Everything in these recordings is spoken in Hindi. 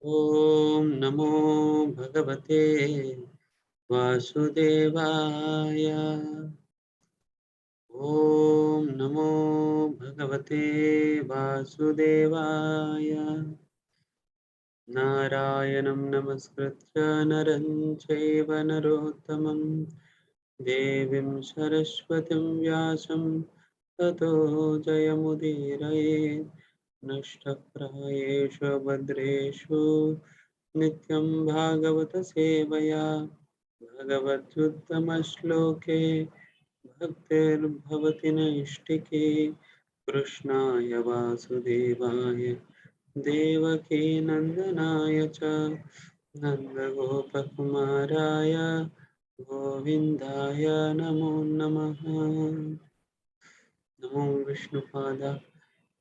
ओम नमो भगवते वासुदेवाय। ओम नमो भगवते वासुदेवाय। नारायणं नमस्कृत्य नरं चैव नरोत्तमं देवीं सरस्वतीं व्यासं ततो जयमुदीरये। नष्टप्रायेषु भद्रेषु नित्यं भागवत सेवया भगवत्युत्तमश्लोके भक्तिर्भवति नैष्टिकी। कृष्णाय वासुदेवाय देवकी नन्दनाय च नन्दगोपकुमाराय गोविन्दाय नमो नमः। नमो विष्णुपादाय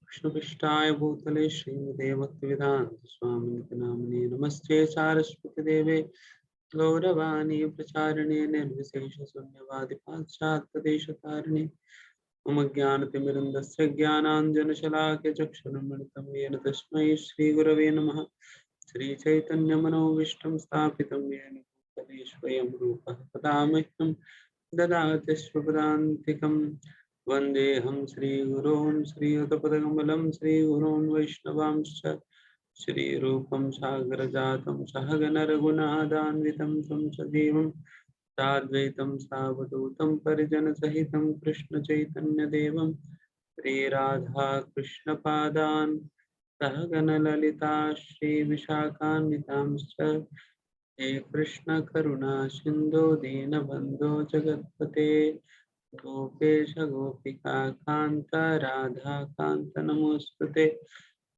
कृष्णपृष्ठाय भूतले श्रीमते भक्तिवेदान्त स्वामिनिति नामिने नमस्ते सारस्वती देवे गौरवाणी प्रचारिणे निर्विशेष शून्यवादी पाश्चात्यदेशतारिणे मम ज्ञानतिमिरन्दस्य ज्ञानाञ्जनशलाकया चक्षुरुन्मिलितं येन तस्मै श्रीगुरवे नमः। श्रीचैतन्यमनोभीष्टं स्थापितं येन भूतले स्वयं रूपः तदा मह्यं ददाति स्वपदान्तिकं। वन्देऽहं श्रीगुरून् श्रीयुतपदकमलं श्रीगुरून् वैष्णवांश्च श्रीरूपं सागरजातं सहगण रघुनाथान्वितं तं सजीवं साद्वैतं सावधूतं परिजनसहितं कृष्णचैतन्यदेवं श्रीराधा कृष्णपादान् सहगण ललिता श्रीविशाखान्वितांश्च हे कृष्ण करुणा सिन्धो दीनबन्धो जगत्पते गोपेश गोपिका कान्त राधा कान्त नमोस्तुते।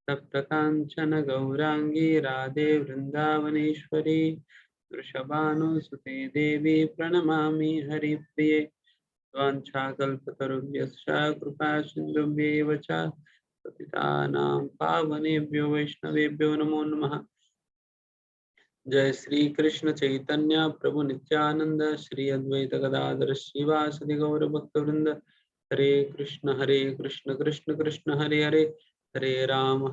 सप्तकाञ्चन गौरांगी राधे वृन्दावनेश्वरी वृषभानुसुते देवी प्रणमामि हरिप्रिये। वाञ्छाकल्पतरुभ्यश्च कृपा सिन्धुभ्येव च पतितानां पावनेभ्यो वैष्णवेभ्यो नमो नमः। जय श्री कृष्ण चैतन्य प्रभु नित्यानंद श्री अद्वैत गदाधर श्रीवासदि गौर भक्तवृंद। हरे कृष्ण कृष्ण कृष्ण हरे हरे, हरे राम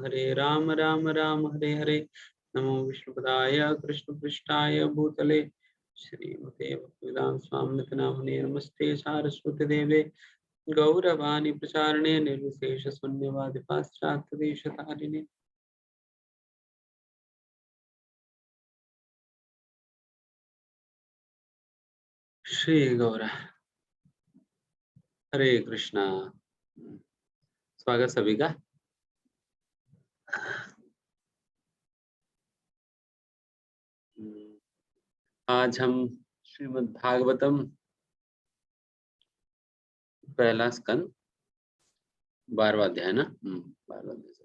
राम राम हरे हरे। नमो विष्णुपदाय कृष्ण पृष्ठाय भूतले श्रीमते भक्तिवेदांत स्वामिनिति नामिने नमस्ते सारस्वती देवे गौरवाणी प्रचारिणे निर्विशेष शून्यवादी पाश्चात्य देशतारिणे। श्री गौरा हरे कृष्णा। स्वागत सभी का। आज हम श्रीमद् भागवतम पहला स्कंद 12वां अध्याय ना 12वां अध्याय से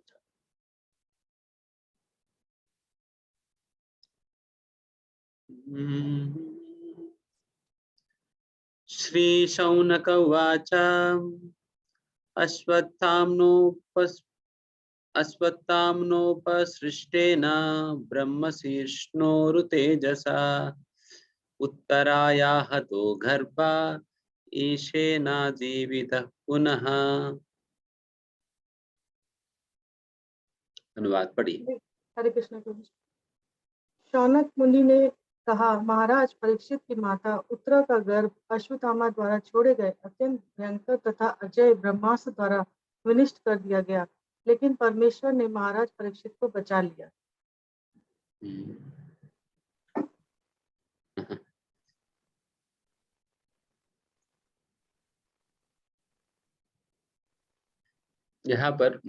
श्री शौनक उवाच अश्वत्थाम्नोपसृष्टेन ब्रह्मशीर्ष्णोरुतेजसा उत्तराया हतो गर्भा ईशेना जीवितः पुनः। अनुवाद पढ़िए। हरे कृष्ण प्रभु। शौनक मुनि ने कहा, महाराज परीक्षित की माता उत्तरा का गर्भ अश्वत्थामा द्वारा छोड़े गए अत्यंत भयंकर तथा अजय ब्रह्मास्त्र द्वारा विनिष्ट कर दिया गया, लेकिन परमेश्वर ने महाराज परीक्षित को बचा लिया। यहाँ पर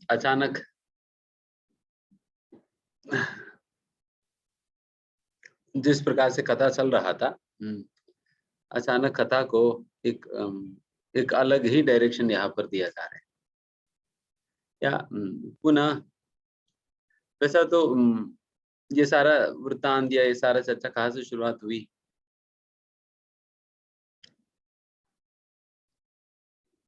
अचानक जिस प्रकार से कथा चल रहा था, अचानक कथा को एक अलग ही डायरेक्शन यहाँ पर दिया जा रहा है। या पुनः वैसा तो ये सारा वृत्तांत या ये सारा चर्चा कहाँ से शुरुआत हुई?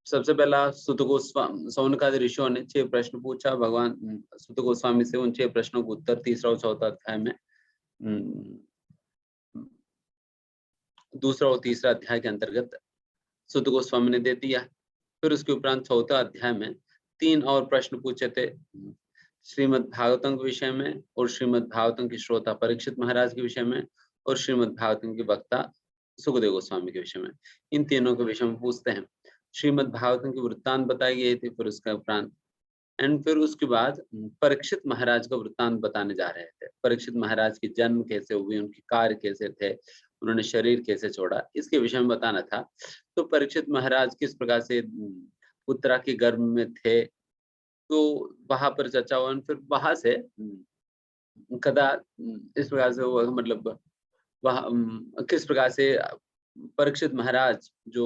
सबसे पहला सुत गोस्वामी सौनकादि ऋषियों ने 6 प्रश्न पूछा भगवान सुत गोस्वामी से। उन 6 प्रश्नों को उत्तर तीसरा और चौथा अध्याय में, दूसरा और तीसरा अध्याय के अंतर्गत सुत गोस्वामी ने दे दिया। फिर उसके उपरांत चौथा अध्याय में 3 और प्रश्न पूछे थे। श्रीमद् भागवतम के विषय में और श्रीमद् भागवतम के श्रोता परीक्षित महाराज के विषय में और श्रीमद् भागवतम के वक्ता सुखदेव गोस्वामी के विषय में, इन तीनों के विषय में पूछते हैं। श्रीमद् भागवतम की वृत्तांत बताई गई थी, फिर उसका उपरांत एंड फिर उसके बाद परीक्षित महाराज का वृत्तांत बताने जा रहे थे। परीक्षित महाराज की जन्म कैसे हुई, उनके कार्य कैसे थे, उन्होंने शरीर कैसे छोड़ा, इसके विषय में बताना था। तो परीक्षित महाराज किस प्रकार से उत्तरा के गर्भ में थे, तो वहां पर चर्चा हुआ। फिर वहां से कदा इस प्रकार से वो मतलब वह किस प्रकार से परीक्षित महाराज जो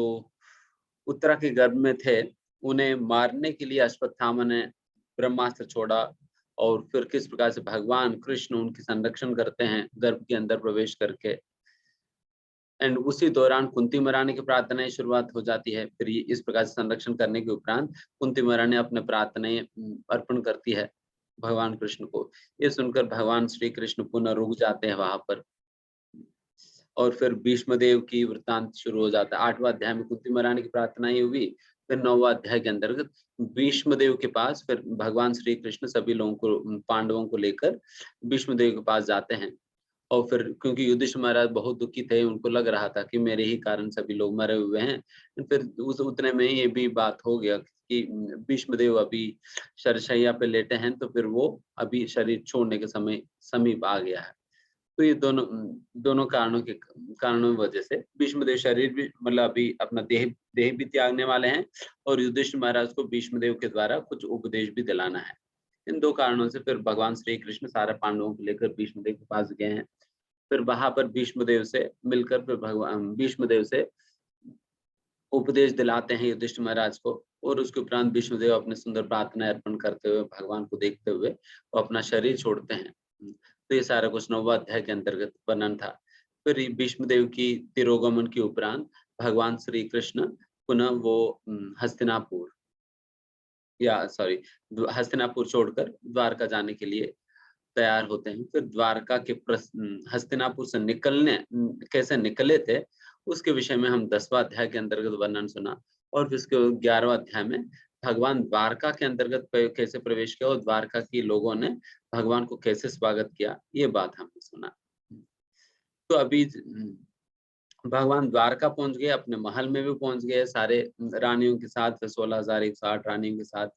उत्तरा के गर्भ में थे, उन्हें मारने के लिए अश्वत्थामा ने ब्रह्मास्त्र छोड़ा, और फिर किस प्रकार से भगवान कृष्ण उनकी संरक्षण करते हैं गर्भ के अंदर प्रवेश करके। एंड उसी दौरान कुंती महारानी की प्रार्थनाएं शुरुआत हो जाती है। फिर इस प्रकार से संरक्षण करने के उपरांत कुंती महारानी अपने प्रार्थनाएं अर्पण करती है भगवान कृष्ण को। ये सुनकर भगवान श्री कृष्ण पुनः रुक जाते हैं वहां पर, और फिर भीष्मदेव की वृत्तांत शुरू हो जाता है। 8वां अध्याय में कुंती महारानी की प्रार्थनाएं हुई, फिर 9वां अध्याय के अंतर्गत भीष्मदेव के पास फिर भगवान श्री कृष्ण सभी लोगों को, पांडवों को लेकर भीष्मदेव के पास जाते हैं। और फिर क्योंकि युधिष्ठिर महाराज बहुत दुखी थे, उनको लग रहा था कि मेरे ही कारण सभी लोग मरे हुए हैं। फिर उस उतने में ये भी बात हो गया कि भीष्मदेव अभी शरशैया पे लेटे हैं, तो फिर वो अभी शरीर छोड़ने के समय समीप आ गया है। तो ये दोनों कारणों की वजह से भीष्मदेव शरीर भी मतलब अभी अपना देह भी त्यागने वाले हैं, और युधिष्ठिर महाराज को भीष्मदेव के द्वारा कुछ उपदेश भी दिलाना है। इन दो कारणों से फिर भगवान श्री कृष्ण सारे पांडवों को लेकर भीष्मदेव के पास गए हैं। फिर वहां पर भीष्मदेव से मिलकर फिर भगवान भीष्मदेव से उपदेश दिलाते हैं युधिष्ठिर महाराज को, और उसके उपरांत भीष्मदेव अपने सुंदर प्रार्थना अर्पण करते हुए भगवान को देखते हुए वो अपना शरीर छोड़ते हैं। तो ये सारा कुछ 9वां अध्याय के अंतर्गत वर्णन था। फिर भीष्मदेव की तिरोगमन के उपरांत भगवान श्री कृष्ण पुनः वो हस्तिनापुर हस्तिनापुर छोड़कर द्वारका जाने के लिए तैयार होते हैं। फिर द्वारका के हस्तिनापुर से कैसे निकले थे, उसके विषय में हम 10वां अध्याय के अंतर्गत वर्णन सुना, और फिर उसके 11वां अध्याय में भगवान द्वारका के अंतर्गत कैसे प्रवेश किया और द्वारका के लोगों ने भगवान को कैसे स्वागत किया, ये बात हमने सुना। तो अभी भगवान द्वारका पहुंच गए, अपने महल में भी पहुंच गए सारे रानियों के साथ, 16,108 रानियों के साथ।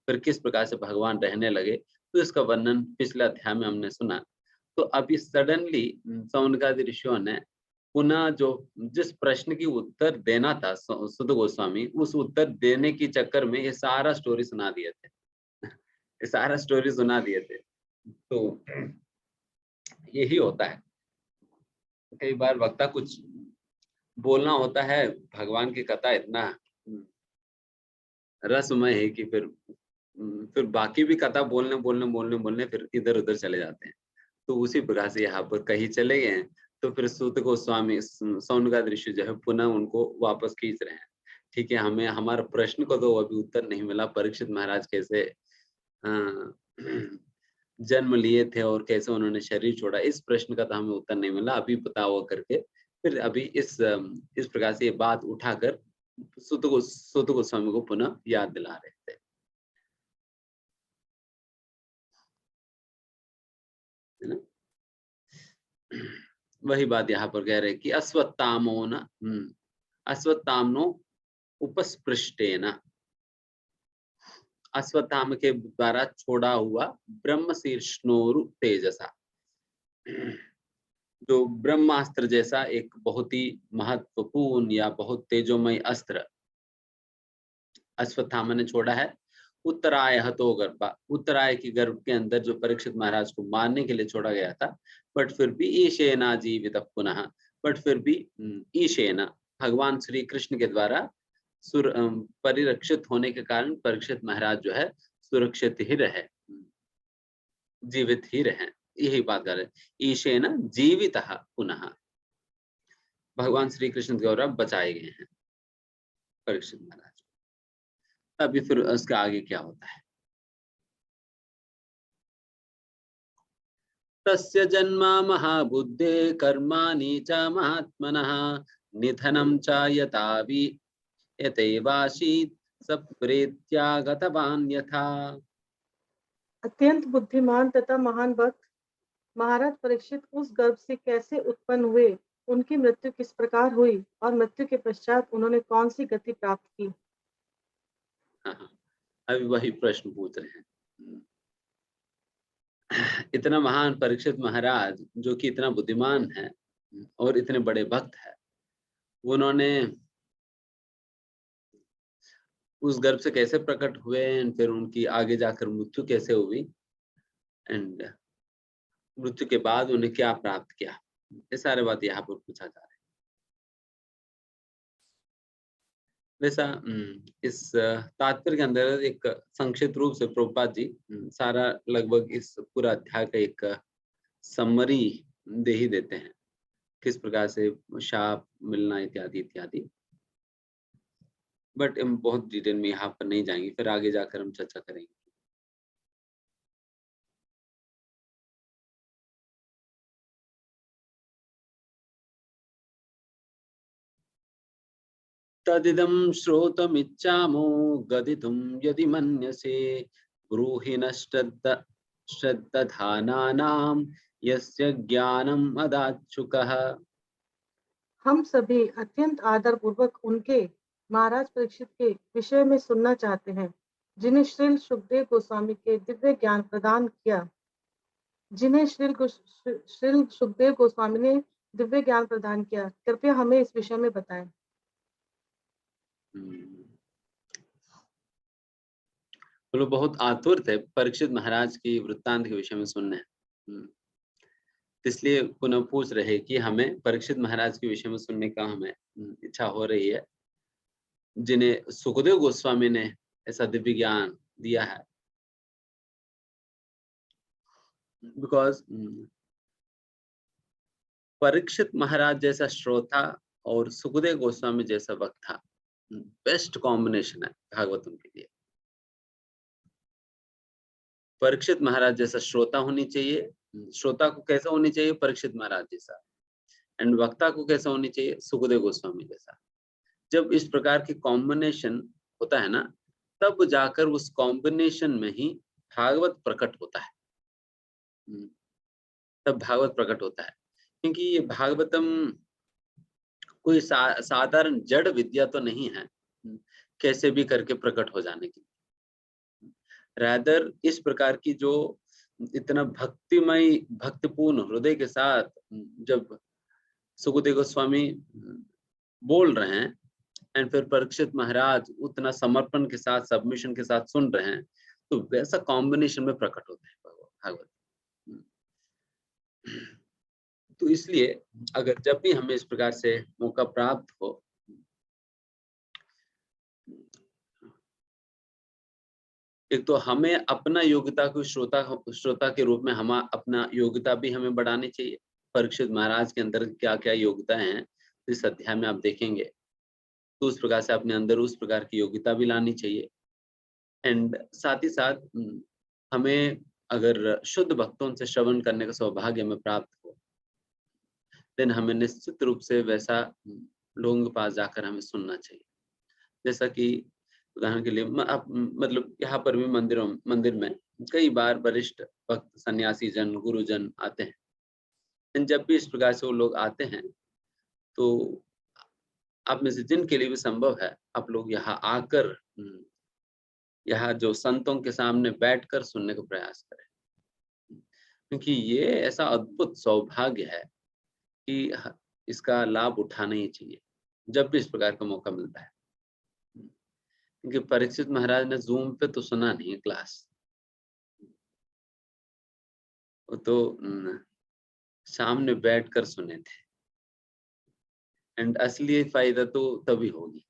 फिर किस प्रकार से भगवान रहने लगे, तो इसका वर्णन पिछले अध्याय में हमने सुना। तो अभी सडनली सौनकादि ऋषियों ने पुनः जिस प्रश्न की उत्तर देना था सुत गोस्वामी, उस उत्तर देने के चक्कर में ये सारा स्टोरी सुना दिए थे ये सारा स्टोरी सुना दिए थे। तो यही होता है, कई बार वक्ता कुछ बोलना होता है, भगवान की कथा इतना रसमय है कि फिर बाकी भी कथा बोलने फिर इधर उधर चले जाते हैं। तो उसी प्रकार से यहाँ पर कहीं चले गए हैं, तो फिर सूत गोस्वामी सौनकादि ऋषि जो है पुनः उनको वापस खींच रहे हैं। ठीक है, हमें हमारे प्रश्न को तो अभी उत्तर नहीं मिला, परीक्षित महाराज कैसे जन्म लिए थे और कैसे उन्होंने शरीर छोड़ा, इस प्रश्न का तो हमें उत्तर नहीं मिला, अभी बताओ करके फिर अभी इस प्रकार से ये बात उठाकर सूत गोस्वामी को पुनः याद दिला रहे थे। है ना? वही बात यहाँ पर कह रहे कि अश्वत्थामनो उपस्पृष्टेन, अश्वत्थाम के द्वारा छोड़ा हुआ ब्रह्मशीर्षणोरु तेजसा, जो ब्रह्मास्त्र जैसा एक बहुत ही महत्वपूर्ण या बहुत तेजोमय अस्त्र अश्वत्थामा ने छोड़ा है। उत्तराय हतो गर्भा, उत्तराय की गर्भ के अंदर जो परीक्षित महाराज को मारने के लिए छोड़ा गया था, बट फिर भी ईशेना जीवित पुनः, बट फिर भी ईशेना भगवान श्री कृष्ण के द्वारा परिरक्षित होने के कारण परीक्षित महाराज जो है सुरक्षित ही रहे, जीवित ही रहे। यही बात कर रहे, ईशेना जीवित पुनः, भगवान श्री कृष्ण द्वारा बचाए गए हैं परीक्षित महाराज। अभी फिर उसके आगे क्या होता है। तस्य जन्मा महाबुद्धे कर्माणि च महात्मनः निधनं च यथैवासीत् सप्रेत्यागतवान् यथा। अत्यंत बुद्धिमान तथा महान भक्त महाराज परीक्षित उस गर्भ से कैसे उत्पन्न हुए, उनकी मृत्यु किस प्रकार हुई और मृत्यु के पश्चात उन्होंने कौन सी गति प्राप्त की? हाँ, हाँ, अभी वही प्रश्न पूछ रहे हैं। इतना महान परीक्षित महाराज जो कि इतना बुद्धिमान है और इतने बड़े भक्त है, उन्होंने उस गर्भ से कैसे प्रकट हुए एंड फिर उनकी आगे जाकर मृत्यु कैसे हुई एंड मृत्यु के बाद उन्हें क्या प्राप्त किया, ये सारे बात यहाँ पर पूछा जा रहा है। वैसा इस तात्पर्य के अंदर एक संक्षिप्त रूप से प्रभुपाद जी सारा लगभग इस पूरा अध्याय का एक समरी दे ही देते हैं, किस प्रकार से शाप मिलना इत्यादि इत्यादि, बट हम बहुत डिटेल में यहाँ पर नहीं जाएंगे, फिर आगे जाकर हम चर्चा करेंगे। तदिदं श्रोतमिच्छामो गदितुं यदि मन्यसे ब्रूहि न श्रद्धानानां यस्य ज्ञानम् अदाच्छुकः। हम सभी अत्यंत आदर पूर्वक उनके महाराज परीक्षित के विषय में सुनना चाहते हैं, जिन्हें श्रील सुखदेव गोस्वामी के दिव्य ज्ञान प्रदान किया, जिन्हें श्रील सुखदेव गोस्वामी ने दिव्य ज्ञान प्रदान किया। कृपया हमें इस विषय में बताएं। लोग बहुत आतुर थे परीक्षित महाराज की वृत्तांत के विषय में सुनने, इसलिए पुनः पूछ रहे कि हमें परीक्षित महाराज के विषय में सुनने का हमें इच्छा हो रही है, जिन्हें सुखदेव गोस्वामी ने ऐसा दिव्य ज्ञान दिया है। बिकॉज परीक्षित महाराज जैसा श्रोता और सुखदेव गोस्वामी जैसा वक्ता बेस्ट कॉम्बिनेशन है भागवतम के लिए। परीक्षित महाराज जैसा श्रोता होनी चाहिए, श्रोता को कैसा होनी चाहिए परीक्षित महाराज जैसा, एंड वक्ता को कैसा होनी चाहिए सुखदेव गोस्वामी जैसा। जब इस प्रकार की कॉम्बिनेशन होता है ना, तब जाकर उस कॉम्बिनेशन में ही भागवत प्रकट होता है, तब भागवत प्रकट होता है। क्योंकि ये भागवतम कोई साधारण जड़ विद्या तो नहीं है कैसे भी करके प्रकट हो जाने की। रादर इस प्रकार की जो इतना भक्तिमय भक्तिपूर्ण हृदय के साथ जब सुखदेव गोस्वामी बोल रहे हैं एंड फिर परीक्षित महाराज उतना समर्पण के साथ सबमिशन के साथ सुन रहे हैं, तो वैसा कॉम्बिनेशन में प्रकट होता है भागवत। तो इसलिए अगर जब भी हमें इस प्रकार से मौका प्राप्त हो, एक तो हमें अपना योग्यता को श्रोता के रूप में हम अपना योग्यता भी हमें बढ़ानी चाहिए। परीक्षित महाराज के अंदर क्या क्या योग्यता हैं इस अध्याय में आप देखेंगे, तो उस प्रकार से अपने अंदर उस प्रकार की योग्यता भी लानी चाहिए। एंड साथ ही साथ हमें अगर शुद्ध भक्तों से श्रवण करने का सौभाग्य में प्राप्त हो, देन हमें निश्चित रूप से वैसा लोगों के पास जाकर हमें सुनना चाहिए। जैसा कि उदाहरण के लिए मतलब यहाँ पर भी मंदिर में कई बार वरिष्ठ भक्त सन्यासी जन गुरुजन आते हैं। जब भी इस प्रकार से वो लोग आते हैं, तो आप में से जिनके लिए भी संभव है, आप लोग यहाँ आकर यहाँ जो संतों के सामने बैठकर सुनने का प्रयास करें, क्योंकि ये ऐसा अद्भुत सौभाग्य है कि इसका लाभ उठाना ही चाहिए जब भी इस प्रकार का मौका मिलता है। क्योंकि परीक्षित महाराज ने जूम पे तो सुना नहीं क्लास, वो तो सामने बैठकर सुने थे, एंड असली फायदा तो तभी होगी।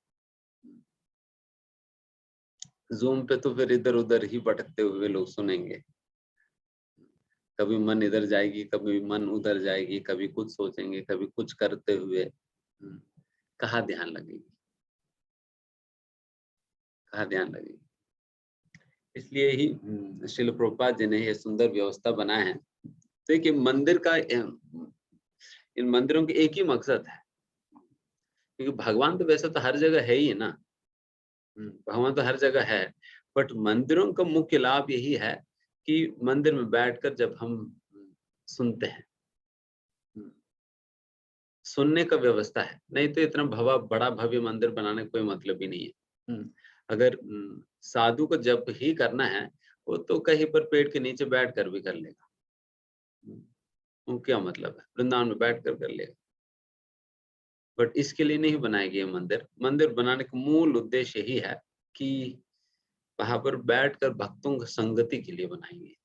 जूम पे तो फिर इधर उधर ही भटकते हुए लोग सुनेंगे, कभी मन इधर जाएगी, कभी मन उधर जाएगी, कभी कुछ सोचेंगे, कभी कुछ करते हुए कहाँ ध्यान लगेगी, कहाँ ध्यान लगेगी। इसलिए ही श्रील प्रभुपाद जी ने ये सुंदर व्यवस्था बनाया है। तो एक मंदिर का, इन मंदिरों की एक ही मकसद है, क्योंकि भगवान तो वैसे तो हर जगह है ही ना, भगवान तो हर जगह है, बट मंदिरों का मुख्य लाभ यही है कि मंदिर में बैठकर जब हम सुनते हैं, सुनने का व्यवस्था है, नहीं तो इतना बड़ा भव्य मंदिर बनाने का कोई मतलब ही नहीं है। अगर साधु को जब ही करना है, वो तो कहीं पर पेड़ के नीचे बैठ कर भी कर लेगा। वो क्या मतलब है, वृंदावन में बैठ कर लेगा। बट इसके लिए नहीं बनाया गया मंदिर। मंदिर बनाने का मूल उद्देश्य यही है कि वहां पर बैठकर भक्तों की संगति के लिए बनाई गई।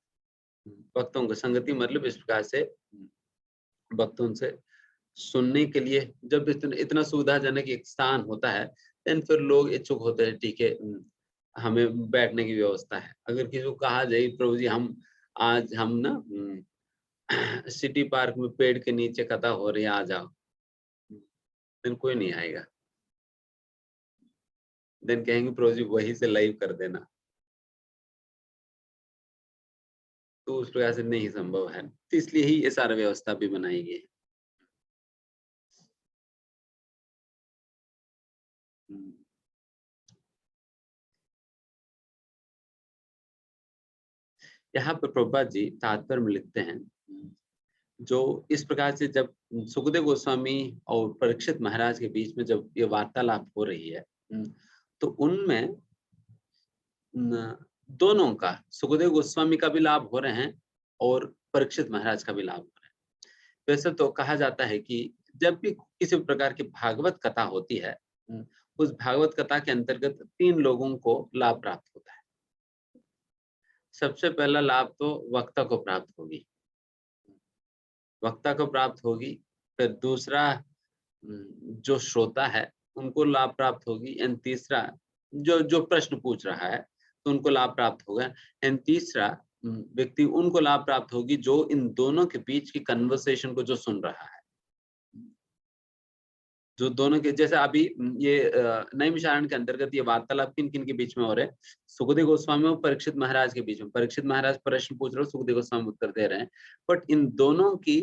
भक्तों की संगति मतलब इस प्रकार से भक्तों से सुनने के लिए जब इतना सुविधाजनक एक स्थान होता है, देन फिर लोग इच्छुक होते हैं, ठीक है हमें बैठने की व्यवस्था है। अगर किसी को कहा जाए प्रभु जी हम ना सिटी पार्क में पेड़ के नीचे कथा हो रही है, आ जाओ, देन कोई नहीं आएगा। देन कहेंगे प्रभु जी वही से लाइव कर देना, तो उस प्रकार से नहीं संभव है। तो इसलिए ही ये सारा व्यवस्था भी बनाई गई है। यहाँ पर प्रभुपाद जी तात्पर्य में लिखते हैं, जो इस प्रकार से जब सुखदेव गोस्वामी और परीक्षित महाराज के बीच में जब ये वार्तालाप हो रही है, तो उनमें दोनों का, सुखदेव गोस्वामी का भी लाभ हो रहे हैं और परीक्षित महाराज का भी लाभ हो रहा है। वैसे तो कहा जाता है कि जब भी किसी प्रकार की भागवत कथा होती है, उस भागवत कथा के अंतर्गत 3 लोगों को लाभ प्राप्त होता है। सबसे पहला लाभ तो वक्ता को प्राप्त होगी, वक्ता को प्राप्त होगी। फिर दूसरा जो श्रोता है उनको लाभ प्राप्त होगी। एंड तीसरा जो प्रश्न पूछ रहा है तो उनको लाभ प्राप्त होगा। एंड तीसरा व्यक्ति उनको लाभ प्राप्त होगी जो इन दोनों के बीच की कन्वर्सेशन को जो सुन रहा है, जो दोनों के, जैसे अभी ये नैमिषारण्य के अंतर्गत ये वार्तालाप किन किन के बीच में हो रहे हैं, सुखदेव गोस्वामी और परीक्षित महाराज के बीच में। परीक्षित महाराज प्रश्न पूछ रहे हो, सुखदेव गोस्वामी उत्तर दे रहे हैं। बट इन दोनों की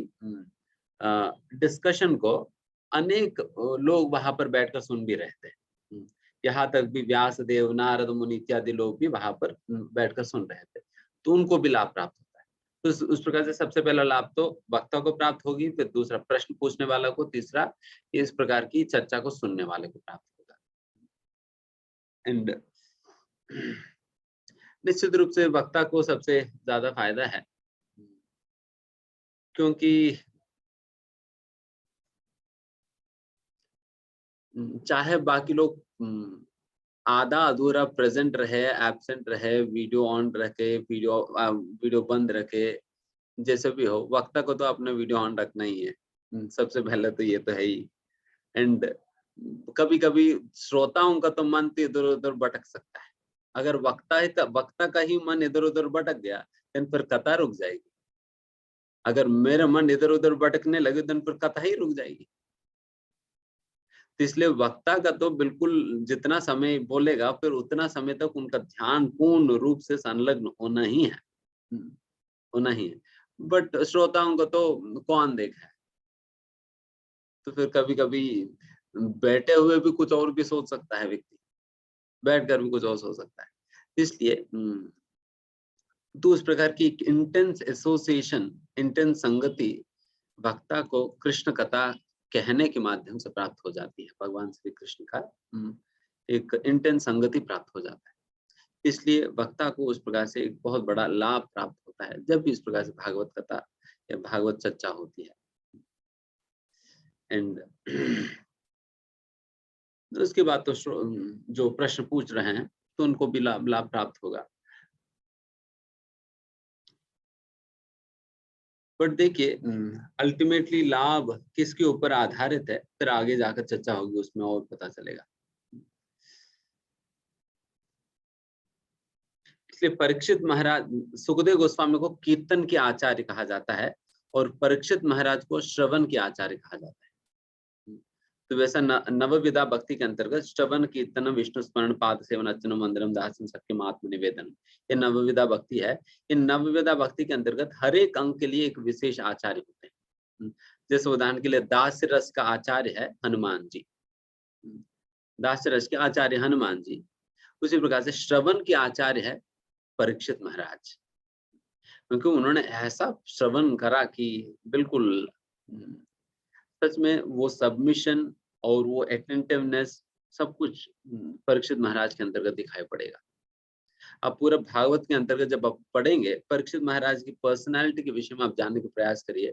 डिस्कशन को अनेक लोग वहां पर बैठकर सुन भी रहे थे। यहाँ तक भी व्यास देव, नारद मुनि इत्यादि लोग भी वहां पर बैठकर सुन रहे थे, तो उनको भी लाभ प्राप्त होता है। तो उस प्रकार से सबसे पहला लाभ तो वक्ता को प्राप्त होगी, फिर दूसरा प्रश्न पूछने वाला को, तीसरा इस प्रकार की चर्चा को सुनने वाले को प्राप्त होगा। एंड निश्चित रूप से वक्ता को सबसे ज्यादा फायदा है, क्योंकि चाहे बाकी लोग आधा अधूरा प्रेजेंट रहे, एब्सेंट रहे, वीडियो ऑन रखे, वीडियो बंद रखे, जैसे भी हो, वक्ता को तो अपना वीडियो ऑन रखना ही है। सबसे पहले तो ये तो है ही। एंड कभी कभी श्रोताओं का तो मन तो इधर उधर भटक सकता है। अगर वक्ता का ही मन इधर उधर भटक गया, फिर कथा रुक जाएगी। अगर मेरा मन इधर उधर भटकने लगे, फिर कथा ही रुक जाएगी। तो इसलिए वक्ता का तो बिल्कुल जितना समय बोलेगा, फिर उतना समय तक उनका ध्यान पूर्ण रूप से संलग्न होना ही है, होना ही है। बट श्रोताओं को तो कौन देखा है, तो फिर कभी कभी बैठे हुए भी कुछ और भी सोच सकता है व्यक्ति, बैठकर भी कुछ और सोच सकता है। इसलिए तो उस प्रकार की इंटेंस एसोसिएशन, इंटेंस संगति वक्ता को कृष्ण कथा कहने के माध्यम से प्राप्त हो जाती है। भगवान श्री कृष्ण का एक इंटेंस संगति प्राप्त हो जाता है। इसलिए वक्ता को उस प्रकार से एक बहुत बड़ा लाभ प्राप्त होता है जब भी इस प्रकार से भागवत कथा या भागवत चर्चा होती है। एंड उसके बाद तो जो प्रश्न पूछ रहे हैं तो उनको भी लाभ प्राप्त होगा। बट देखिए अल्टीमेटली लाभ किसके ऊपर आधारित है, फिर आगे जाकर चर्चा होगी, उसमें और पता चलेगा। इसलिए परीक्षित महाराज, सुखदेव गोस्वामी को कीर्तन के आचार्य कहा जाता है और परीक्षित महाराज को श्रवण के आचार्य कहा जाता है। तो वैसा नवविधा भक्ति के अंतर्गत श्रवण, कीर्तन, विष्णु स्मरण, पाद सेवन, अर्चन, मंदिरम, दासन, सत्यम, आत्म निवेदन, ये नवविधा भक्ति है। इन नवविधा भक्ति के अंतर्गत हर एक अंग के लिए एक विशेष आचार्य होते हैं। जैसे उदाहरण के लिए दास्य रस का आचार्य है हनुमान जी, दास्य रस के आचार्य हनुमान जी। उसी प्रकार से श्रवण के आचार्य है परीक्षित महाराज। क्योंकि उन्होंने ऐसा श्रवण करा कि बिल्कुल सच में वो सबमिशन और वो अटेंटिवनेस सब कुछ परीक्षित महाराज के अंतर्गत दिखाई पड़ेगा। आप पूरा भागवत के अंतर्गत जब आप पढ़ेंगे, परीक्षित महाराज की पर्सनालिटी के विषय में आप जानने का प्रयास करिए,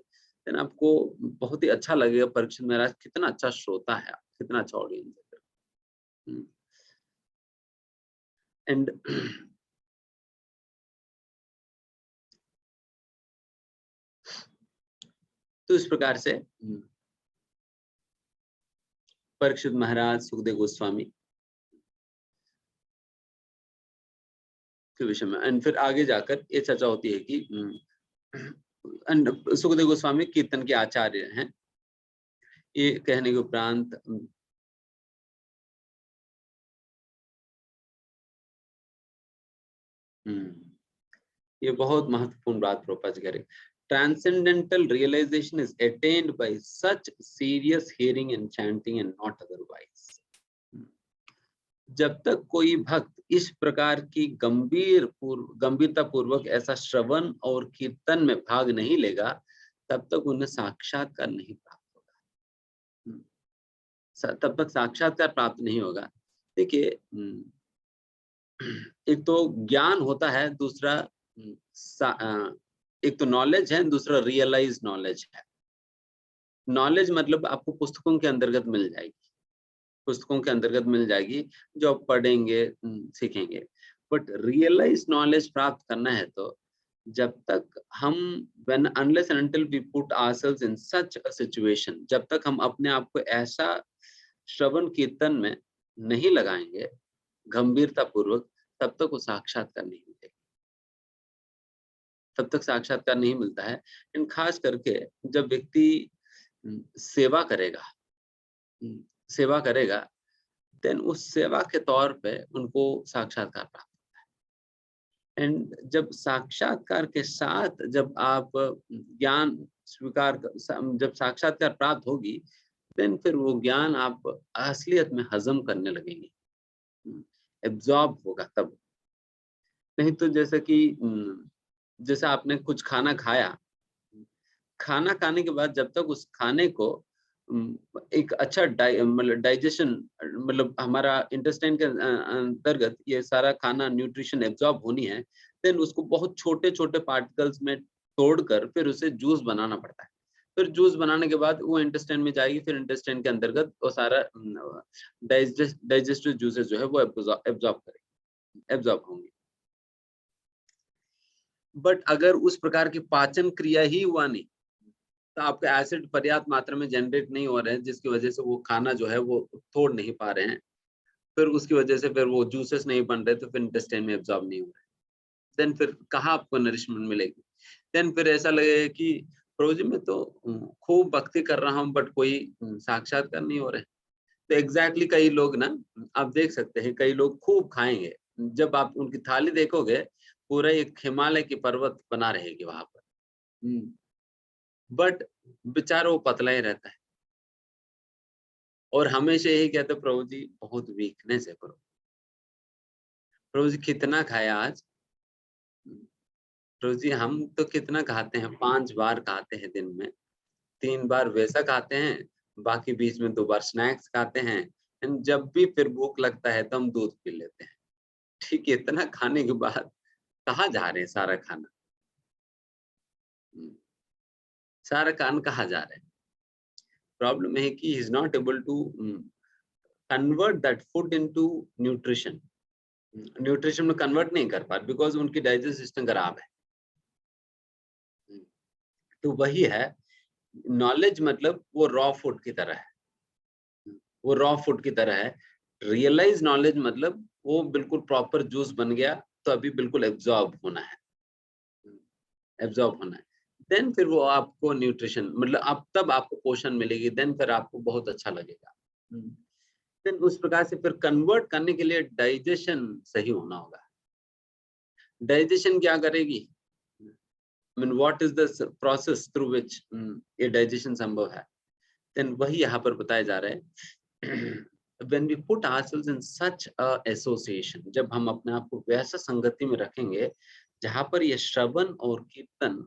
देन आपको बहुत ही अच्छा लगेगा परीक्षित महाराज कितना अच्छा श्रोता है, कितना अच्छा ऑडियंस है। एंड तो इस प्रकार से परीक्षित महाराज, सुखदेव गोस्वामी के विषय में, एंड फिर आगे जाकर ये चर्चा होती है कि सुखदेव गोस्वामी कीर्तन के आचार्य हैं। ये कहने के उपरांत ये बहुत महत्वपूर्ण बात प्रभुपाद जी करें। Transcendental realization is attained by such serious hearing and chanting and not otherwise. जब तक कोई भक्त इस प्रकार की गंभीरता पूर्वक ऐसा श्रवण और कीर्तन में भाग नहीं लेगा, तब तक उन्हें साक्षात्कार नहीं प्राप्त होगा। तब तक साक्षात्कार प्राप्त नहीं होगा। देखिए, एक तो ज्ञान होता है, दूसरा एक तो नॉलेज है, दूसरा रियलाइज नॉलेज है। नॉलेज मतलब आपको पुस्तकों के अंतर्गत मिल जाएगी, पुस्तकों के अंतर्गत मिल जाएगी, जो आप पढ़ेंगे, सीखेंगे। बट रियलाइज नॉलेज प्राप्त करना है तो जब तक हम unless and until we put ourselves in such a situation, जब तक हम अपने आप को ऐसा श्रवण कीर्तन में नहीं लगाएंगे गंभीरता पूर्वक, तब तक वो साक्षात्कार नहीं मिलेगा, तब तक साक्षात्कार नहीं मिलता है। इन खास करके जब व्यक्ति सेवा करेगा, देन उस सेवा के तौर पे उनको साक्षात्कार प्राप्त होता है। एंड जब साक्षात्कार के साथ जब आप ज्ञान स्वीकार, जब साक्षात्कार प्राप्त होगी, देन फिर वो ज्ञान आप असलियत में हजम करने लगेंगे, एब्जॉर्ब होगा तब। नहीं तो जैसे आपने कुछ खाना खाया, खाना खाने के बाद जब तक उस खाने को एक अच्छा डाइजेशन, मतलब हमारा इंटेस्टाइन के अंतर्गत ये सारा खाना न्यूट्रिशन एब्जॉर्ब होनी है, देन उसको बहुत छोटे छोटे पार्टिकल्स में तोड़कर फिर उसे जूस बनाना पड़ता है। फिर जूस बनाने के बाद वो इंटेस्टाइन में जाएगी, फिर इंटेस्टाइन के अंतर्गत वो सारा डाइजेस्टिव जूसेस जो है वो एब्जॉर्ब होंगे। बट अगर उस प्रकार की पाचन क्रिया ही हुआ नहीं, तो आपका एसिड पर्याप्त मात्रा में जनरेट नहीं हो रहे हैं, जिसकी वजह से वो खाना जो है वो तोड़ नहीं पा रहे हैं, फिर उसकी वजह से फिर वो जूसेस नहीं बन रहे, तो फिर इंटेस्टाइन में एब्जॉर्ब नहीं हो रहे, देन फिर कहाँ आपको नरिशमेंट मिलेगी। देन फिर ऐसा लगेगा कि प्रभु जी मैं तो खूब भक्ति कर रहा हूँ, बट कोई साक्षात्कार नहीं हो रहे। तो एग्जैक्टली कई लोग ना, आप देख सकते हैं, कई लोग खूब खाएंगे, जब आप उनकी थाली देखोगे पूरा एक हिमालय की पर्वत बना रहेगी वहां पर, बट बेचारा वो पतला ही रहता है और हमेशा यही कहते प्रभु जी बहुत वीकनेस है, प्रभु जी कितना खाया आज, प्रभु जी हम तो कितना खाते हैं, 5 बार खाते हैं दिन में, 3 बार वैसा खाते हैं, बाकी बीच में 2 बार स्नैक्स खाते हैं, जब भी फिर भूख लगता है तो हम दूध पी लेते हैं। ठीक है, इतना खाने के बाद कहाँ जा रहे हैं सारा खाना, सारा खाना कहाँ जा रहे हैं। प्रॉब्लम है कि he is not able to convert that food into nutrition, nutrition में कन्वर्ट नहीं कर पा, बिकॉज उनकी डाइजेस्ट सिस्टम खराब है। तो वही है, नॉलेज मतलब वो रॉ फूड की तरह है, वो रॉ फूड की तरह है। रियलाइज नॉलेज मतलब वो बिल्कुल प्रॉपर जूस बन गया, तो अभी बिल्कुल एब्जॉर्ब होना है, एब्जॉर्ब होना है। देन फिर वो आपको न्यूट्रिशन, मतलब आप तब आपको पोषण मिलेगी, देन फिर आपको बहुत अच्छा लगेगा। देन उस प्रकार से फिर कन्वर्ट करने के लिए डाइजेशन सही होना होगा। डाइजेशन क्या करेगी, I mean, what is the process through which ये डाइजेशन संभव है, देन वही यहाँ पर बताया जा रहा है। When we put ourselves in such a association, जब हम अपने आप को वैसा संगति में रखेंगे जहां पर ये श्रवण और कीर्तन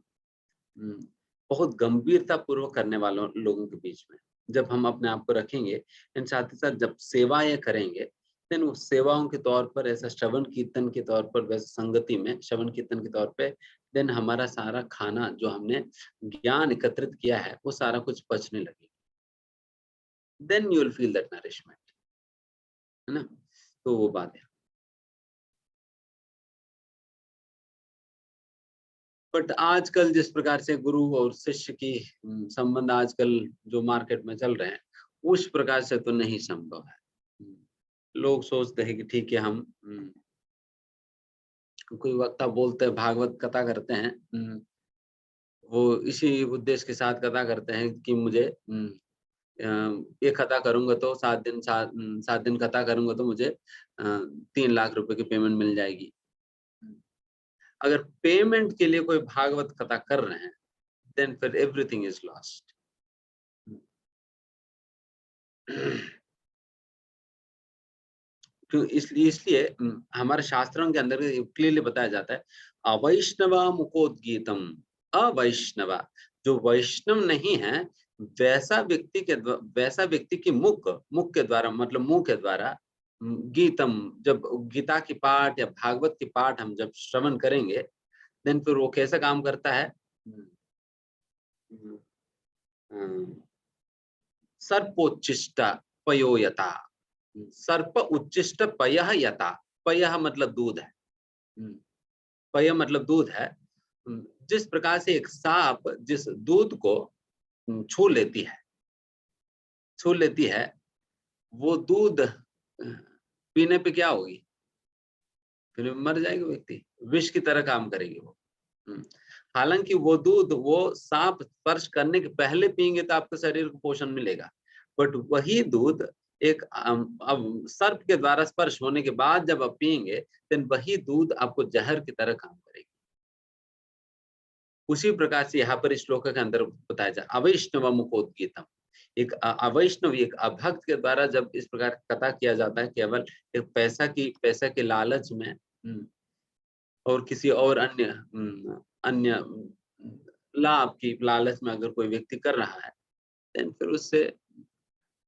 बहुत गंभीरता पूर्वक करने वालों लोगों के बीच में जब हम अपने आप को रखेंगे, एंड साथ ही साथ जब सेवा ये करेंगे, देन वो सेवाओं के तौर पर, ऐसा श्रवण कीर्तन के तौर पर, वैसे संगति में श्रवण कीर्तन के तौर पे, देन हमारा सारा खाना जो हमने ज्ञान एकत्रित किया है वो सारा कुछ पचने लगेगा। Then you will feel that nourishment, है ना। तो वो बात है। बट आजकल जिस प्रकार से गुरु और शिष्य की संबंध आजकल जो मार्केट में चल रहे हैं, उस प्रकार से तो नहीं संभव है। लोग सोचते हैं कि ठीक है, हम कोई वक्ता बोलते हैं, भागवत कथा करते हैं, वो इसी उद्देश्य के साथ कथा करते हैं कि मुझे ये कथा करूंगा तो 7 दिन कथा करूंगा तो मुझे 3 लाख रुपए की पेमेंट मिल जाएगी। अगर पेमेंट के लिए कोई भागवत कथा कर रहे हैं, देन फिर एवरीथिंग इज लॉस्ट। क्यों? इसलिए हमारे शास्त्रों के अंदर क्लियरली बताया जाता है, अवैष्णवा मुकोद्गीतम। अवैष्णवा, जो वैष्णव नहीं है, वैसा व्यक्ति की मुख के द्वारा, मतलब मुंह के द्वारा गीतम, जब गीता की पाठ या भागवत की पाठ हम जब श्रवण करेंगे, देन फिर वो कैसा काम करता है? सर्पोच्चिष्ट पयोयता। सर्प उच्चिष्ट पयः यथा। पयः मतलब दूध है। पय मतलब दूध है। जिस प्रकार से एक सांप जिस दूध को छू लेती है, वो दूध पीने पे क्या होगी? फिर मर जाएगा व्यक्ति, विष की तरह काम करेगी वो। हालांकि वो दूध, वो सांप स्पर्श करने के पहले पिएंगे तो आपके शरीर को पोषण मिलेगा, बट वही दूध एक अब सर्प के द्वारा स्पर्श होने के बाद जब आप पिएंगे, देन वही दूध आपको जहर की तरह काम करेगी। उसी प्रकार से यहाँ पर इस श्लोक के अंदर बताया जाए, अवैष्णव मुकोद्गीतम। एक अवैष्णव, एक अभक्त के द्वारा जब इस प्रकार कथा किया जाता है, केवल एक पैसा के लालच में और किसी और अन्य लाभ की लालच में अगर कोई व्यक्ति कर रहा है, देन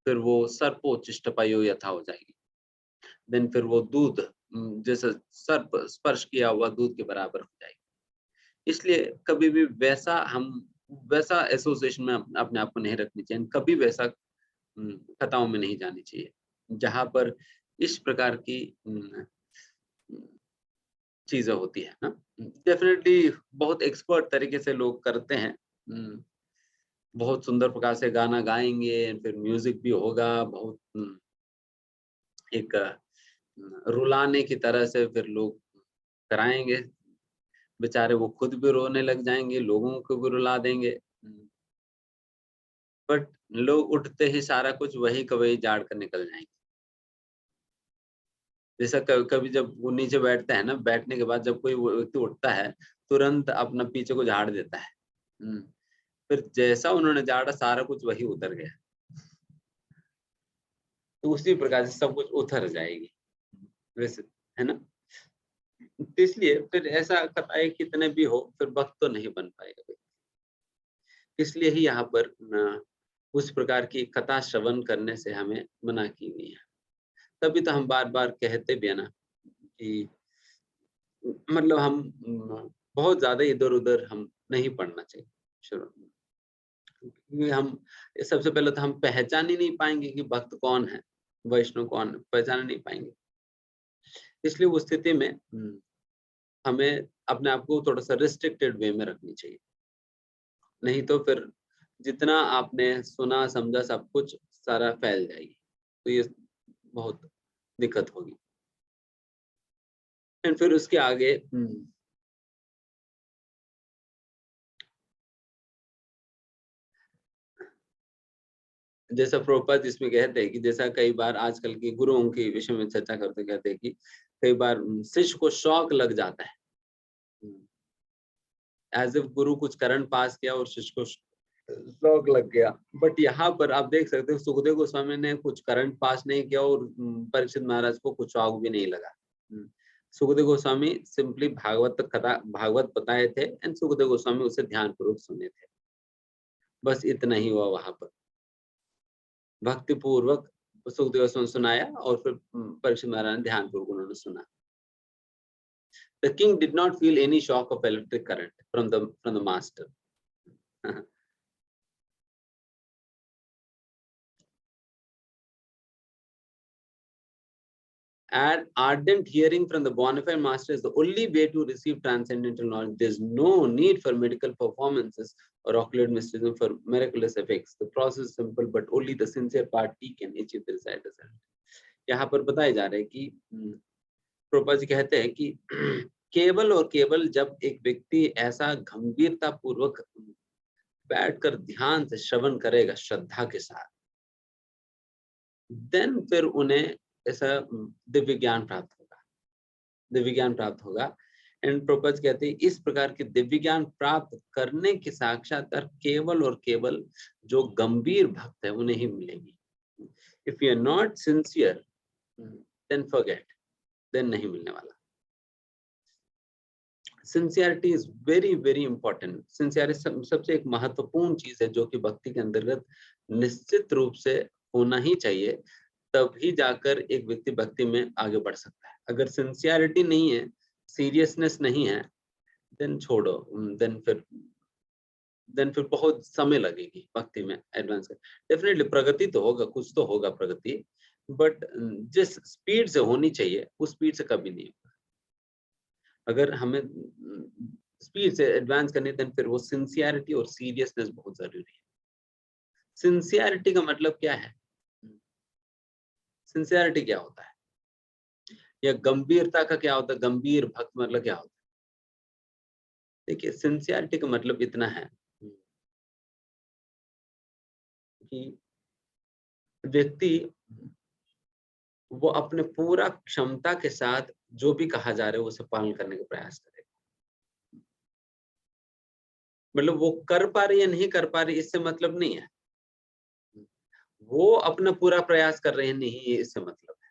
फिर वो सर्पोच्चिष्ट पयो यथा हो जाएगी। देन फिर वो दूध जैसे सर्प स्पर्श किया हुआ दूध के बराबर हो जाएगी। इसलिए कभी भी वैसा एसोसिएशन में अपने आप को नहीं रखनी चाहिए, कभी वैसा कथाओं में नहीं जानी चाहिए जहां पर इस प्रकार की चीजें होती है ना। डेफिनेटली बहुत एक्सपर्ट तरीके से लोग करते हैं, बहुत सुंदर प्रकार से गाना गाएंगे, फिर म्यूजिक भी होगा, बहुत एक रुलाने की तरह से फिर लोग कराएंगे, बेचारे वो खुद भी रोने लग जाएंगे, लोगों को भी रुला देंगे। बट लोग उठते ही सारा कुछ वही कवई झाड़ कर निकल जाएंगे। जैसा कभी जब वो नीचे बैठते हैं ना, बैठने के बाद जब कोई व्यक्ति उठता है, तुरंत अपना पीछे को झाड़ देता है। फिर जैसा उन्होंने झाड़ा, सारा कुछ वही उतर गया। तो उसी प्रकार से सब कुछ उतर जाएगी वैसे, है ना। इसलिए फिर ऐसा कथाएं कितने भी हो, फिर भक्त तो नहीं बन पाएगा। इसलिए ही यहाँ पर उस प्रकार की कथा श्रवण करने से हमें मना की गई है। तभी तो हम बार बार कहते भी है ना कि मतलब हम बहुत ज्यादा इधर उधर हम नहीं पढ़ना चाहिए शुरू, क्योंकि हम सबसे पहले तो हम पहचान ही नहीं पाएंगे कि भक्त कौन है, वैष्णव कौन है, पहचान नहीं पाएंगे। इसलिए उस स्थिति में हमें अपने आप को थोड़ा सा रिस्ट्रिक्टेड वे में रखनी चाहिए, नहीं तो फिर जितना आपने सुना समझा सब कुछ सारा फैल जाएगी, तो ये बहुत दिक्कत होगी। एंड फिर उसके आगे जैसा प्रभुपाद इसमें कहते हैं कि जैसा कई बार आजकल के गुरुओं के विषय में चर्चा करते कहते हैं कि कई बार शिष्य को शौक लग जाता है, एज इफ गुरु कुछ करंट पास किया और शिष्य को शौक लग गया। बट यहाँ पर आप देख सकते हो सुखदेव गोस्वामी ने कुछ करंट पास नहीं किया और परीक्षित महाराज को कुछ शौक भी नहीं लगा। सुखदेव गोस्वामी सिंपली भागवत बताए थे एंड सुखदेव गोस्वामी उसे ध्यान पूर्वक सुने थे, बस इतना ही हुआ वहां पर। भक्ति पूर्वक सुखदेव गोस्वामी सुनाया और फिर परीक्षित महाराज ने ध्यान पूर्वक उन्होंने सुना। The king did not feel any shock of electric current from the master. And ardent hearing from the bona fide master is the only way to receive transcendental knowledge. There is no need for medical performances or occult mysticism for miraculous effects. The process is simple, but only the sincere party can achieve the desired result. यहाँ पर बताया जा रहा है कि प्रभुपाद जी कहते हैं कि केवल और केवल जब एक व्यक्ति ऐसा गंभीरता पूर्वक बैठकर ध्यान से श्रवण करेगा श्रद्धा के साथ, देन फिर उन्हें ऐसा दिव्य ज्ञान प्राप्त होगा, दिव्य ज्ञान प्राप्त होगा। एंड प्रभुपाद कहते हैं इस प्रकार के दिव्य ज्ञान प्राप्त करने के साक्षात्कार केवल और केवल जो गंभीर भक्त है उन्हें ही मिलेगी। If you are not sincere then forget, then नहीं मिलने वाला। Sincerity is very very important. Sincerity सबसे एक महत्वपूर्ण चीज है जो कि भक्ति के अंतर्गत निश्चित रूप से होना ही चाहिए, तभी जाकर एक व्यक्ति भक्ति में आगे बढ़ सकता है। अगर सिंसियरिटी नहीं है, सीरियसनेस नहीं है, देन छोड़ो, देन फिर बहुत समय लगेगी भक्ति में एडवांस कर। डेफिनेटली प्रगति तो होगा, कुछ तो होगा प्रगति, बट जिस स्पीड से होनी चाहिए उस स्पीड से कभी नहीं होगा। अगर हमें स्पीड से एडवांस करनी देन फिर वो सिंसियरिटी और सीरियसनेस बहुत जरूरी है। सिंसियरिटी का मतलब क्या है? सिंसियरिटी क्या होता है, या गंभीरता का क्या होता है? गंभीर भक्त मतलब क्या होता है? देखिए, सिंसियरिटी का मतलब इतना है कि व्यक्ति वो अपने पूरा क्षमता के साथ जो भी कहा जा रहा है उसे पालन करने का प्रयास करेगा। मतलब वो कर पा रही या नहीं कर पा रही इससे मतलब नहीं है, वो अपना पूरा प्रयास कर रहे हैं नहीं, ये इससे मतलब है।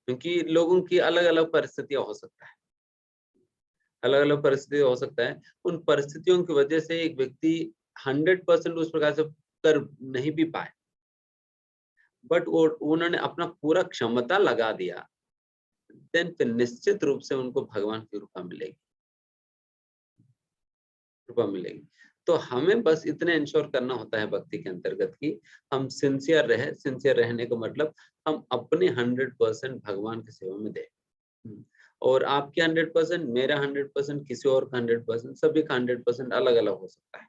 क्योंकि लोगों की अलग अलग परिस्थितियां हो सकता है, अलग अलग परिस्थिति हो सकता है। उन परिस्थितियों की वजह से एक व्यक्ति 100% उस प्रकार से कर नहीं भी पाए, बट वो उन्होंने अपना पूरा क्षमता लगा दिया, देन फिर निश्चित रूप से उनको भगवान की कृपा मिलेगी, कृपा मिलेगी। तो हमें बस इतने इंश्योर करना होता है भक्ति के अंतर्गत कि हम सिंसियर रहे। सिंसियर रहने का मतलब हम अपने 100% भगवान की सेवा में दें। और आपके 100%, मेरा 100%, किसी और का 100%, सभी का 100% अलग अलग हो सकता है।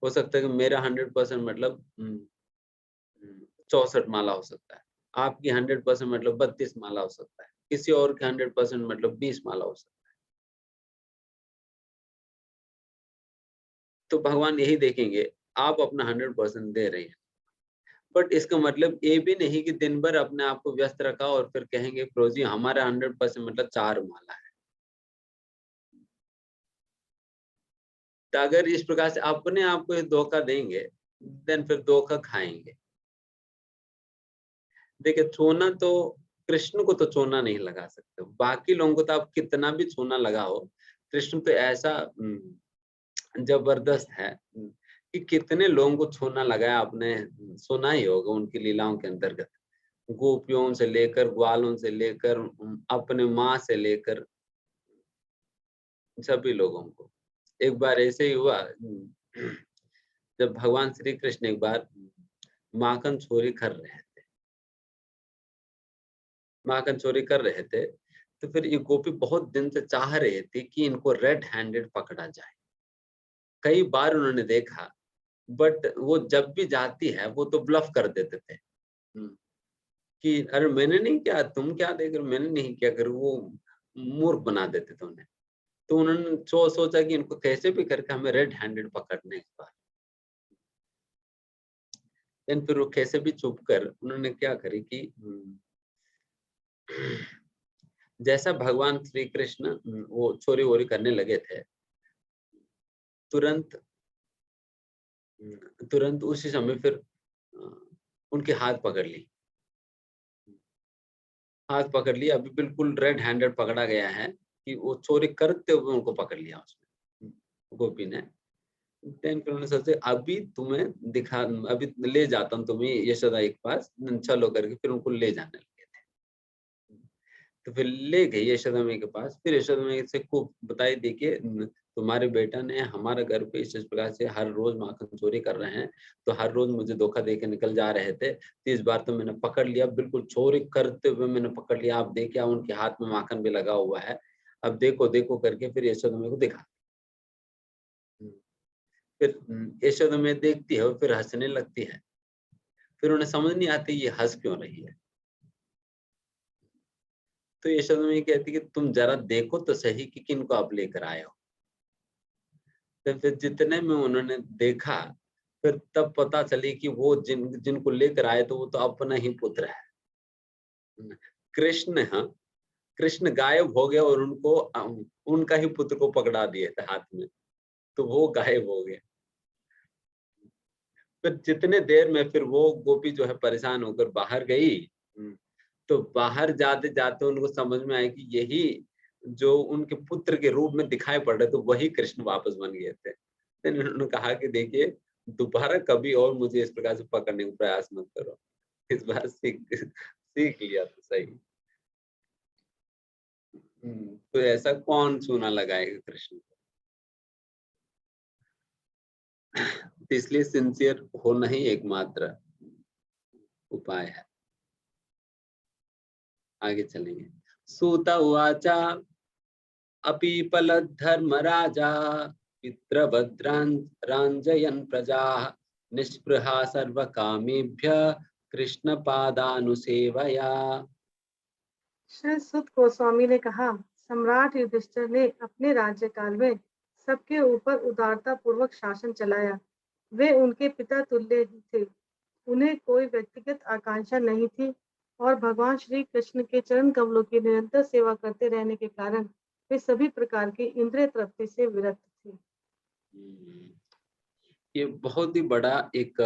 हो सकता है कि मेरा 100% मतलब 64 माला हो सकता है, आपकी 100% मतलब 32 माला हो सकता है, किसी और के 100% मतलब 20 माला हो सकता है। तो भगवान यही देखेंगे, आप अपना 100% दे रहे हैं, बट इसका मतलब ये भी नहीं कि दिन भर अपने आप को व्यस्त रखा और फिर कहेंगे प्रभु जी हमारा 100% मतलब 4 माला है। तो अगर इस प्रकार से अपने आप को धोखा देंगे, देन फिर धोखा खाएंगे। देखिए, चोना तो कृष्ण को तो चोना नहीं लगा सकते, बाकी लोगों को तो आप कितना भी चोना लगाओ, कृष्ण तो ऐसा जबरदस्त है कि कितने लोगों को चोना लगाया आपने सुना ही होगा उनकी लीलाओं के अंतर्गत। गोपियों से लेकर, ग्वालों से लेकर, अपने माँ से लेकर सभी लोगों को। एक बार ऐसे ही हुआ, जब भगवान श्री कृष्ण एक बार माखन चोरी कर रहे थे, माखन चोरी कर रहे थे, तो फिर ये गोपी बहुत दिन से चाह रहे थे कि इनको रेड हैंडेड पकड़ा जाए। कई बार उन्होंने देखा, बट वो जब भी जाती है वो तो ब्लफ कर देते थे कि अरे मैंने नहीं किया, तुम क्या देख रहे हो, मैंने नहीं किया, कर वो मूर्ख बना देते थे उन्हें। तो उन्होंने सोचा कि इनको कैसे भी करके हमें रेड हैंडेड पकड़ने का। देन फिर वो कैसे भी छुप कर उन्होंने क्या करी कि जैसा भगवान श्री कृष्ण वो चोरी वोरी करने लगे थे, तुरंत तुरंत उसी समय फिर उनके हाथ पकड़ ली। हाथ पकड़ लिया, अभी बिल्कुल रेड हैंडेड पकड़ा गया है कि वो चोरी करते हुए उनको पकड़ लिया उसने, गोपी ने। देन फिर उन्होंने सोचे अभी तुम्हें दिखा, अभी ले जाता हूँ तुम्हें यशोदा के पास, चलो करके फिर उनको ले जाने लगे थे। तो फिर ले गई यशोदा मैया के पास, फिर यशोदा मैया से खूब बताई, देखिए तुम्हारे बेटा ने हमारे घर पे इस प्रकार से हर रोज माखन चोरी कर रहे हैं, तो हर रोज मुझे धोखा दे के निकल जा रहे थे, तो इस बार तो मैंने पकड़ लिया, बिल्कुल चोरी करते हुए मैंने पकड़ लिया, आप देखिए उनके हाथ में माखन भी लगा हुआ है, अब देखो देखो करके फिर यशोदा मैया को दिखा। फिर यशोदा मैया देखती है और फिर हंसने लगती है, फिर उन्हें समझ नहीं आती ये हंस क्यों रही है। तो यशोदा मैया कहती कि तुम जरा देखो तो सही कि किनको आप लेकर आए हो। तो फिर जितने में उन्होंने देखा, फिर तब पता चली कि वो जिनको लेकर आए तो वो तो अपना ही पुत्र है, कृष्ण। हाँ, कृष्ण गायब हो गए और उनको उनका ही पुत्र को पकड़ा दिए थे हाथ में, तो वो गायब हो गए। फिर जितने देर में फिर वो गोपी जो है परेशान होकर बाहर गई, तो बाहर जाते जाते उनको समझ में आया कि यही जो उनके पुत्र के रूप में दिखाई पड़ रहे, तो वही कृष्ण वापस बन गए थे। फिर उन्होंने कहा कि देखिए दोबारा कभी और मुझे इस प्रकार से पकड़ने का प्रयास मत करो, इस बार सीख सीख लिया तो सही। तो ऐसा कौन चूना लगाएगा कृष्ण को। तो इसलिए सिंसियर होना ही एकमात्र उपाय है। आगे चलेंगे। सूत उवाचा अपीपलद्धर्मराजा पितृवद्राञ्जयन् प्रजाः निःस्पृहा सर्वकामेभ्यः कृष्णपादानुसेवया। श्री सुत गोस्वामी ने कहा, सम्राट युधिष्ठिर ने अपने राज्यकाल में सबके ऊपर उदारता पूर्वक शासन चलाया। वे उनके पिता तुल्य ही थे। उन्हें कोई व्यक्तिगत आकांक्षा नहीं थी और भगवान श्री कृष्ण के चरण कमलों की निरंतर सेवा करते रहने के कारण वे सभी प्रकार की इंद्रिय तृप्ति से विरक्त थे। ये बहुत ही बड़ा एक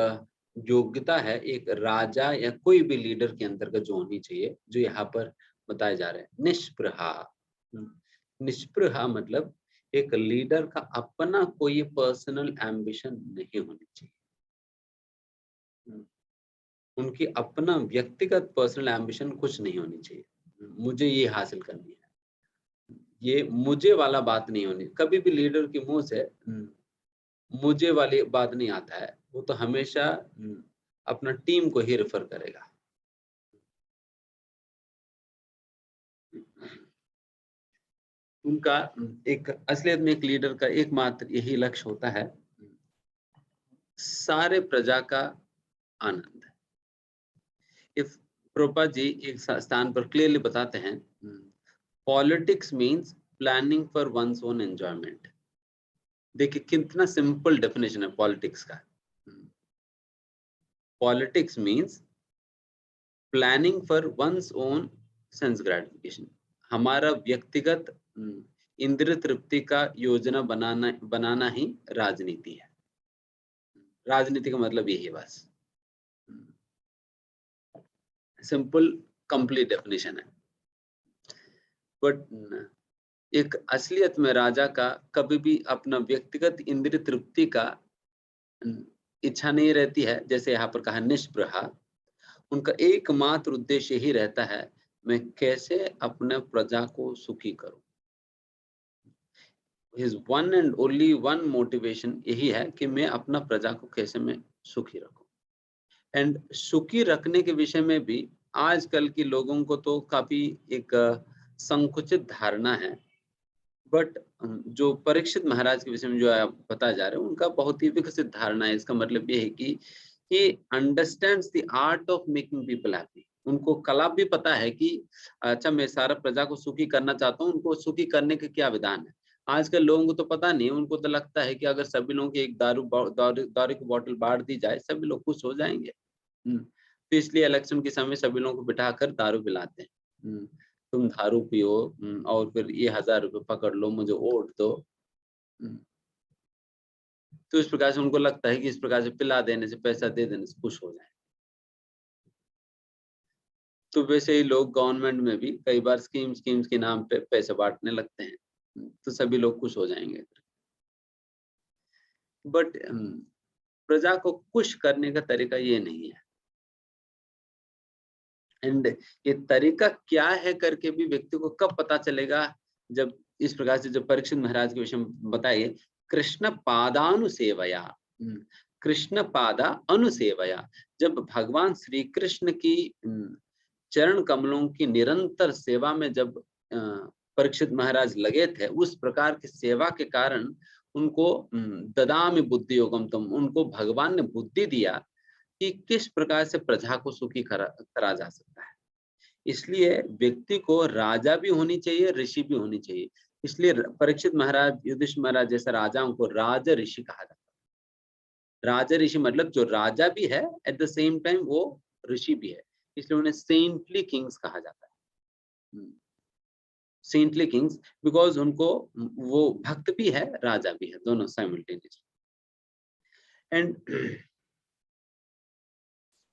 योग्यता है एक राजा या कोई भी लीडर के अंतर्गत जो होनी चाहिए, जो यहाँ पर बताया जा रहा है। निष्पृहा, निष्पृहा मतलब एक लीडर का अपना कोई पर्सनल एम्बिशन नहीं होनी चाहिए। उनकी अपना व्यक्तिगत पर्सनल एम्बिशन कुछ नहीं होनी चाहिए, मुझे ये हासिल करनी है, ये मुझे वाला बात नहीं होनी। कभी भी लीडर के मुंह से मुझे वाली बात नहीं आता है, वो तो हमेशा अपना टीम को ही रेफर करेगा। उनका एक असलियत में एक लीडर का एकमात्र यही लक्ष्य होता है, सारे प्रजा का आनंद। इफ प्रभुपाद जी एक स्थान पर क्लियरली बताते हैं, politics means planning for one's own enjoyment. देखिए कितना सिंपल डेफिनेशन है पॉलिटिक्स का। Politics means planning for one's own sense gratification. हमारा व्यक्तिगत इंद्रिय तृप्ति का योजना बनाना ही राजनीति है। राजनीति का मतलब यही है बस, सिंपल कंप्लीट डेफिनेशन है। बट एक असलियत में राजा का कभी भी अपना व्यक्तिगत इंद्रिय तृप्ति का इच्छा नहीं रहती है। जैसे यहाँ पर कहा निष्प्रहा, उनका एकमात्र उद्देश्य ही रहता है, मैं कैसे अपने प्रजा को सुखी करूं। His one and only one motivation यही है कि मैं अपना प्रजा को कैसे मैं सुखी रखूं। एंड सुखी रखने के विषय में भी आजकल के लोगों को तो काफी एक संकुचित धारणा है, बट जो परीक्षित महाराज के विषय में जो आप बताया जा रहे हैं उनका बहुत ही विकसित धारणा है। इसका मतलब ये है कि he understands the art of making people happy। उनको कला भी पता है कि अच्छा मैं सारा प्रजा को सुखी करना चाहता हूँ, उनको सुखी करने के क्या विधान है। आजकल लोगों को तो पता नहीं, उनको तो लगता है कि अगर सभी लोगों की एक दारू की बोतल बांट दी जाए सभी लोग खुश हो जाएंगे। तो इसलिए इलेक्शन के समय सभी लोगों को बिठाकर दारू पिलाते हैं। तुम दारू पियो और फिर ये 1000 रुपये पकड़ लो, मुझे वोट दो। तो इस प्रकार से उनको लगता है कि इस प्रकार से पिला देने से, पैसा दे देने से खुश हो जाए। तो वैसे ही लोग गवर्नमेंट में भी कई बार स्कीम्स के नाम पे पैसे बांटने लगते हैं, तो सभी लोग खुश हो जाएंगे। बट प्रजा को खुश करने का तरीका ये नहीं है। एंड ये तरीका क्या है करके भी व्यक्ति को कब पता चलेगा, जब इस प्रकार से जब परीक्षित महाराज के विषय में बताइए, कृष्ण पादानुसेवया, कृष्ण पादा अनुसेवया, जब भगवान श्री कृष्ण की चरण कमलों की निरंतर सेवा में जब परीक्षित महाराज लगे थे, उस प्रकार की सेवा के कारण उनको ददामि बुद्धि योगम तुम, उनको भगवान ने बुद्धि दिया कि किस प्रकार से प्रजा को सुखी करा जा सकता है। इसलिए व्यक्ति को राजा भी होनी चाहिए, ऋषि भी होनी चाहिए। इसलिए परीक्षित महाराज, युधिष्ठिर महाराज जैसे राजाओं को राज ऋषि कहा जाता है। राजा ऋषि मतलब जो राजा भी है, एट द सेम टाइम वो ऋषि भी है, इसलिए उन्हें सेंटली किंग्स कहा जाता है। सेंटली किंग्स बिकॉज उनको वो भक्त भी है, राजा भी है, दोनों साइमल्टेनियसली। एंड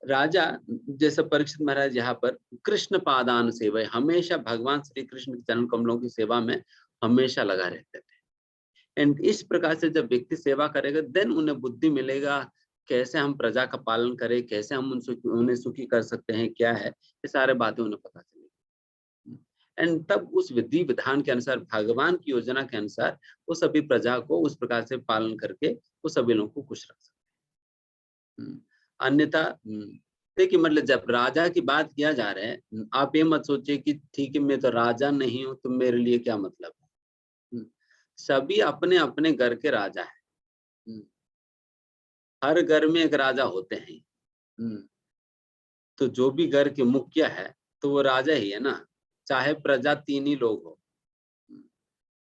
राजा जैसे परीक्षित महाराज यहाँ पर कृष्ण पादान सेवा, हमेशा भगवान श्री कृष्ण के चरण कमलों की सेवा में हमेशा लगा रहते थे। एंड इस प्रकार से जब व्यक्ति सेवा करेगा, देन उन्हें बुद्धि मिलेगा कैसे हम प्रजा का पालन करें, कैसे हम उन्हें सुखी कर सकते हैं, क्या है, ये सारे बातें उन्हें पता चलेगी। एंड तब उस विधि विधान के अनुसार, भगवान की योजना के अनुसार वो सभी प्रजा को उस प्रकार से पालन करके वो सभी लोगों को खुश रख सकते हैं। अन्यथा देखिए, मतलब जब राजा की बात किया जा रहा है, आप ये मत सोचिए कि ठीक है मैं तो राजा नहीं हूं तो मेरे लिए क्या मतलब है। सभी अपने अपने घर के राजा हैं। हर घर में एक राजा होते हैं। तो जो भी घर के मुखिया है तो वो राजा ही है ना, चाहे प्रजा 3 ही लोग हो,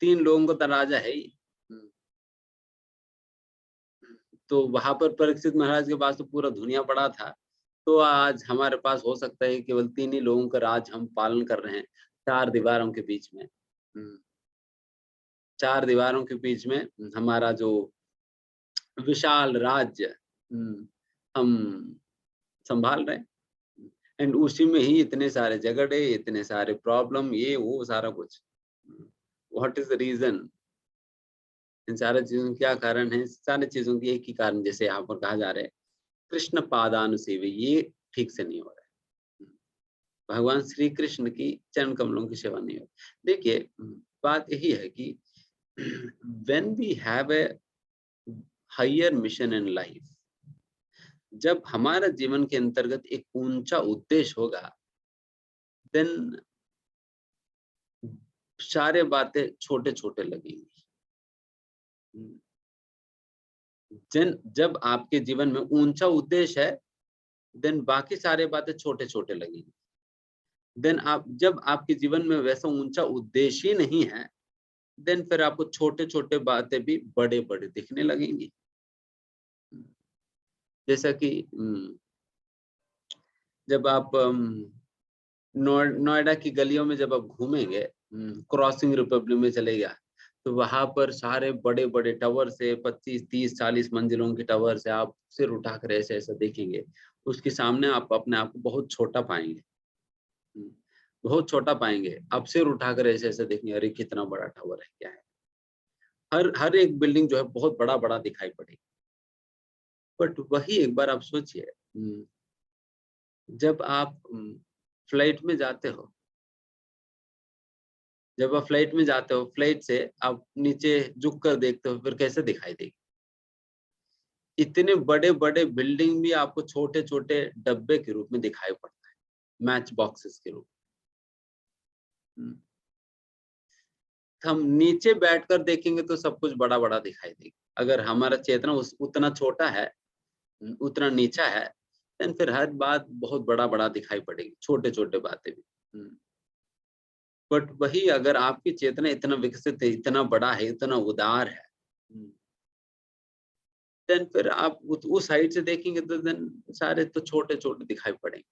3 लोगों को तो राजा है ही। तो वहां पर परीक्षित महाराज के पास तो पूरा दुनिया पड़ा था, तो आज हमारे पास हो सकता है केवल 3 ही लोगों का राज हम पालन कर रहे हैं, 4 दीवारों के बीच में। 4 दीवारों के बीच में हमारा जो विशाल राज्य हम संभाल रहे हैं। एंड उसी में ही इतने सारे झगड़े, इतने सारे प्रॉब्लम, ये वो सारा कुछ। What is the reason? इन सारे चीजों क्या कारण है? सारी चीजों की एक ही कारण, जैसे यहाँ पर कहा जा रहा है, कृष्ण पादानुसेवी, ये ठीक से नहीं हो रहा है। भगवान श्री कृष्ण की चरण कमलों की सेवा नहीं हो रही। देखिए, बात यही है कि when we have a higher mission in life, जब हमारा जीवन के अंतर्गत एक ऊंचा उद्देश्य होगा, देन सारे बातें छोटे छोटे लगेंगी। जब आपके जीवन में ऊंचा उद्देश्य है, देन बाकी सारे बातें छोटे छोटे लगेंगी। देन जब आपके जीवन में वैसा ऊंचा उद्देश्य ही नहीं है, देन फिर आपको छोटे छोटे बातें भी बड़े बड़े दिखने लगेंगी। जैसा कि जब आप नोएडा की गलियों में जब आप घूमेंगे, क्रॉसिंग रिपब्लिक में चले गया, तो वहां पर सारे बड़े बड़े टावर से 25, 30, 40 मंजिलों के टावर से आप सिर उठाकर ऐसे ऐसा देखेंगे, उसके सामने आप अपने आप को बहुत छोटा पाएंगे। बहुत छोटा पाएंगे, आप सिर उठाकर ऐसे ऐसे देखेंगे, अरे कितना बड़ा टावर है, क्या है। हर एक बिल्डिंग जो है बहुत बड़ा बड़ा दिखाई पड़ेगी। बट वही एक बार आप सोचिए, जब आप फ्लाइट में जाते हो, जब आप फ्लाइट में जाते हो, फ्लाइट से आप नीचे झुक कर देखते हो, फिर कैसे दिखाई देगी। इतने बड़े बड़े बिल्डिंग भी आपको छोटे छोटे डब्बे के रूप में दिखाई पड़ता है, मैच बॉक्सेस के रूप में। हम नीचे बैठकर देखेंगे तो सब कुछ बड़ा बड़ा दिखाई देगा। अगर हमारा चेतना उतना छोटा है, उतना नीचा है, देन फिर हर बात बहुत बड़ा बड़ा दिखाई पड़ेगी, छोटे छोटे बातें भी। बट वही अगर आपकी चेतना इतना विकसित है, इतना बड़ा है, इतना उदार है, देन फिर आप उस साइड से देखेंगे तो देन सारे तो छोटे छोटे दिखाई पड़ेंगे।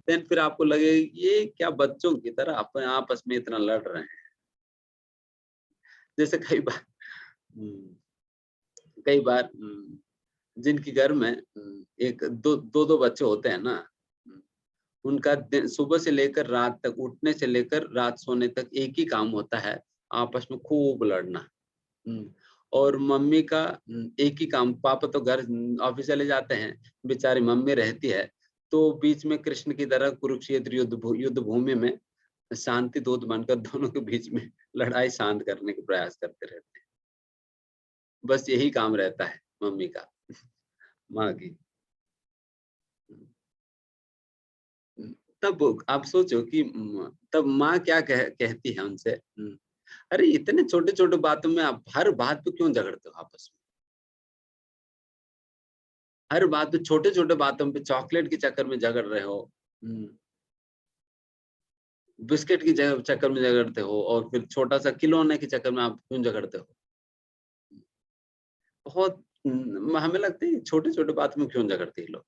देन फिर आपको लगेगा ये क्या बच्चों की तरह अपने आपस में इतना लड़ रहे हैं। जैसे कई बार जिनके घर में एक दो बच्चे होते हैं ना, उनका सुबह से लेकर रात तक, उठने से लेकर रात सोने तक एक ही काम होता है, आपस में खूब लड़ना। और मम्मी का एक ही काम, पापा तो घर ऑफिस चले जाते हैं, बेचारी मम्मी रहती है, तो बीच में कृष्ण की तरह कुरुक्षेत्र युद्ध भूमि में शांति दूत बनकर दोनों के बीच में लड़ाई शांत करने के प्रयास करते रहते हैं। बस यही काम रहता है मम्मी का, माँ की। तब आप सोचो कि तब माँ क्या कहती है उनसे, अरे इतने छोटे छोटे बातों में आप हर बात पे क्यों झगड़ते हो आपस में? हर बात पे, छोटे छोटे बातों पे, चॉकलेट के चक्कर में झगड़ रहे हो, बिस्किट की चक्कर में झगड़ते हो, और फिर छोटा सा खिलौने के चक्कर में आप क्यों झगड़ते हो? बहुत हमें लगता है छोटे छोटे बात में क्यों झगड़ते हैं लोग,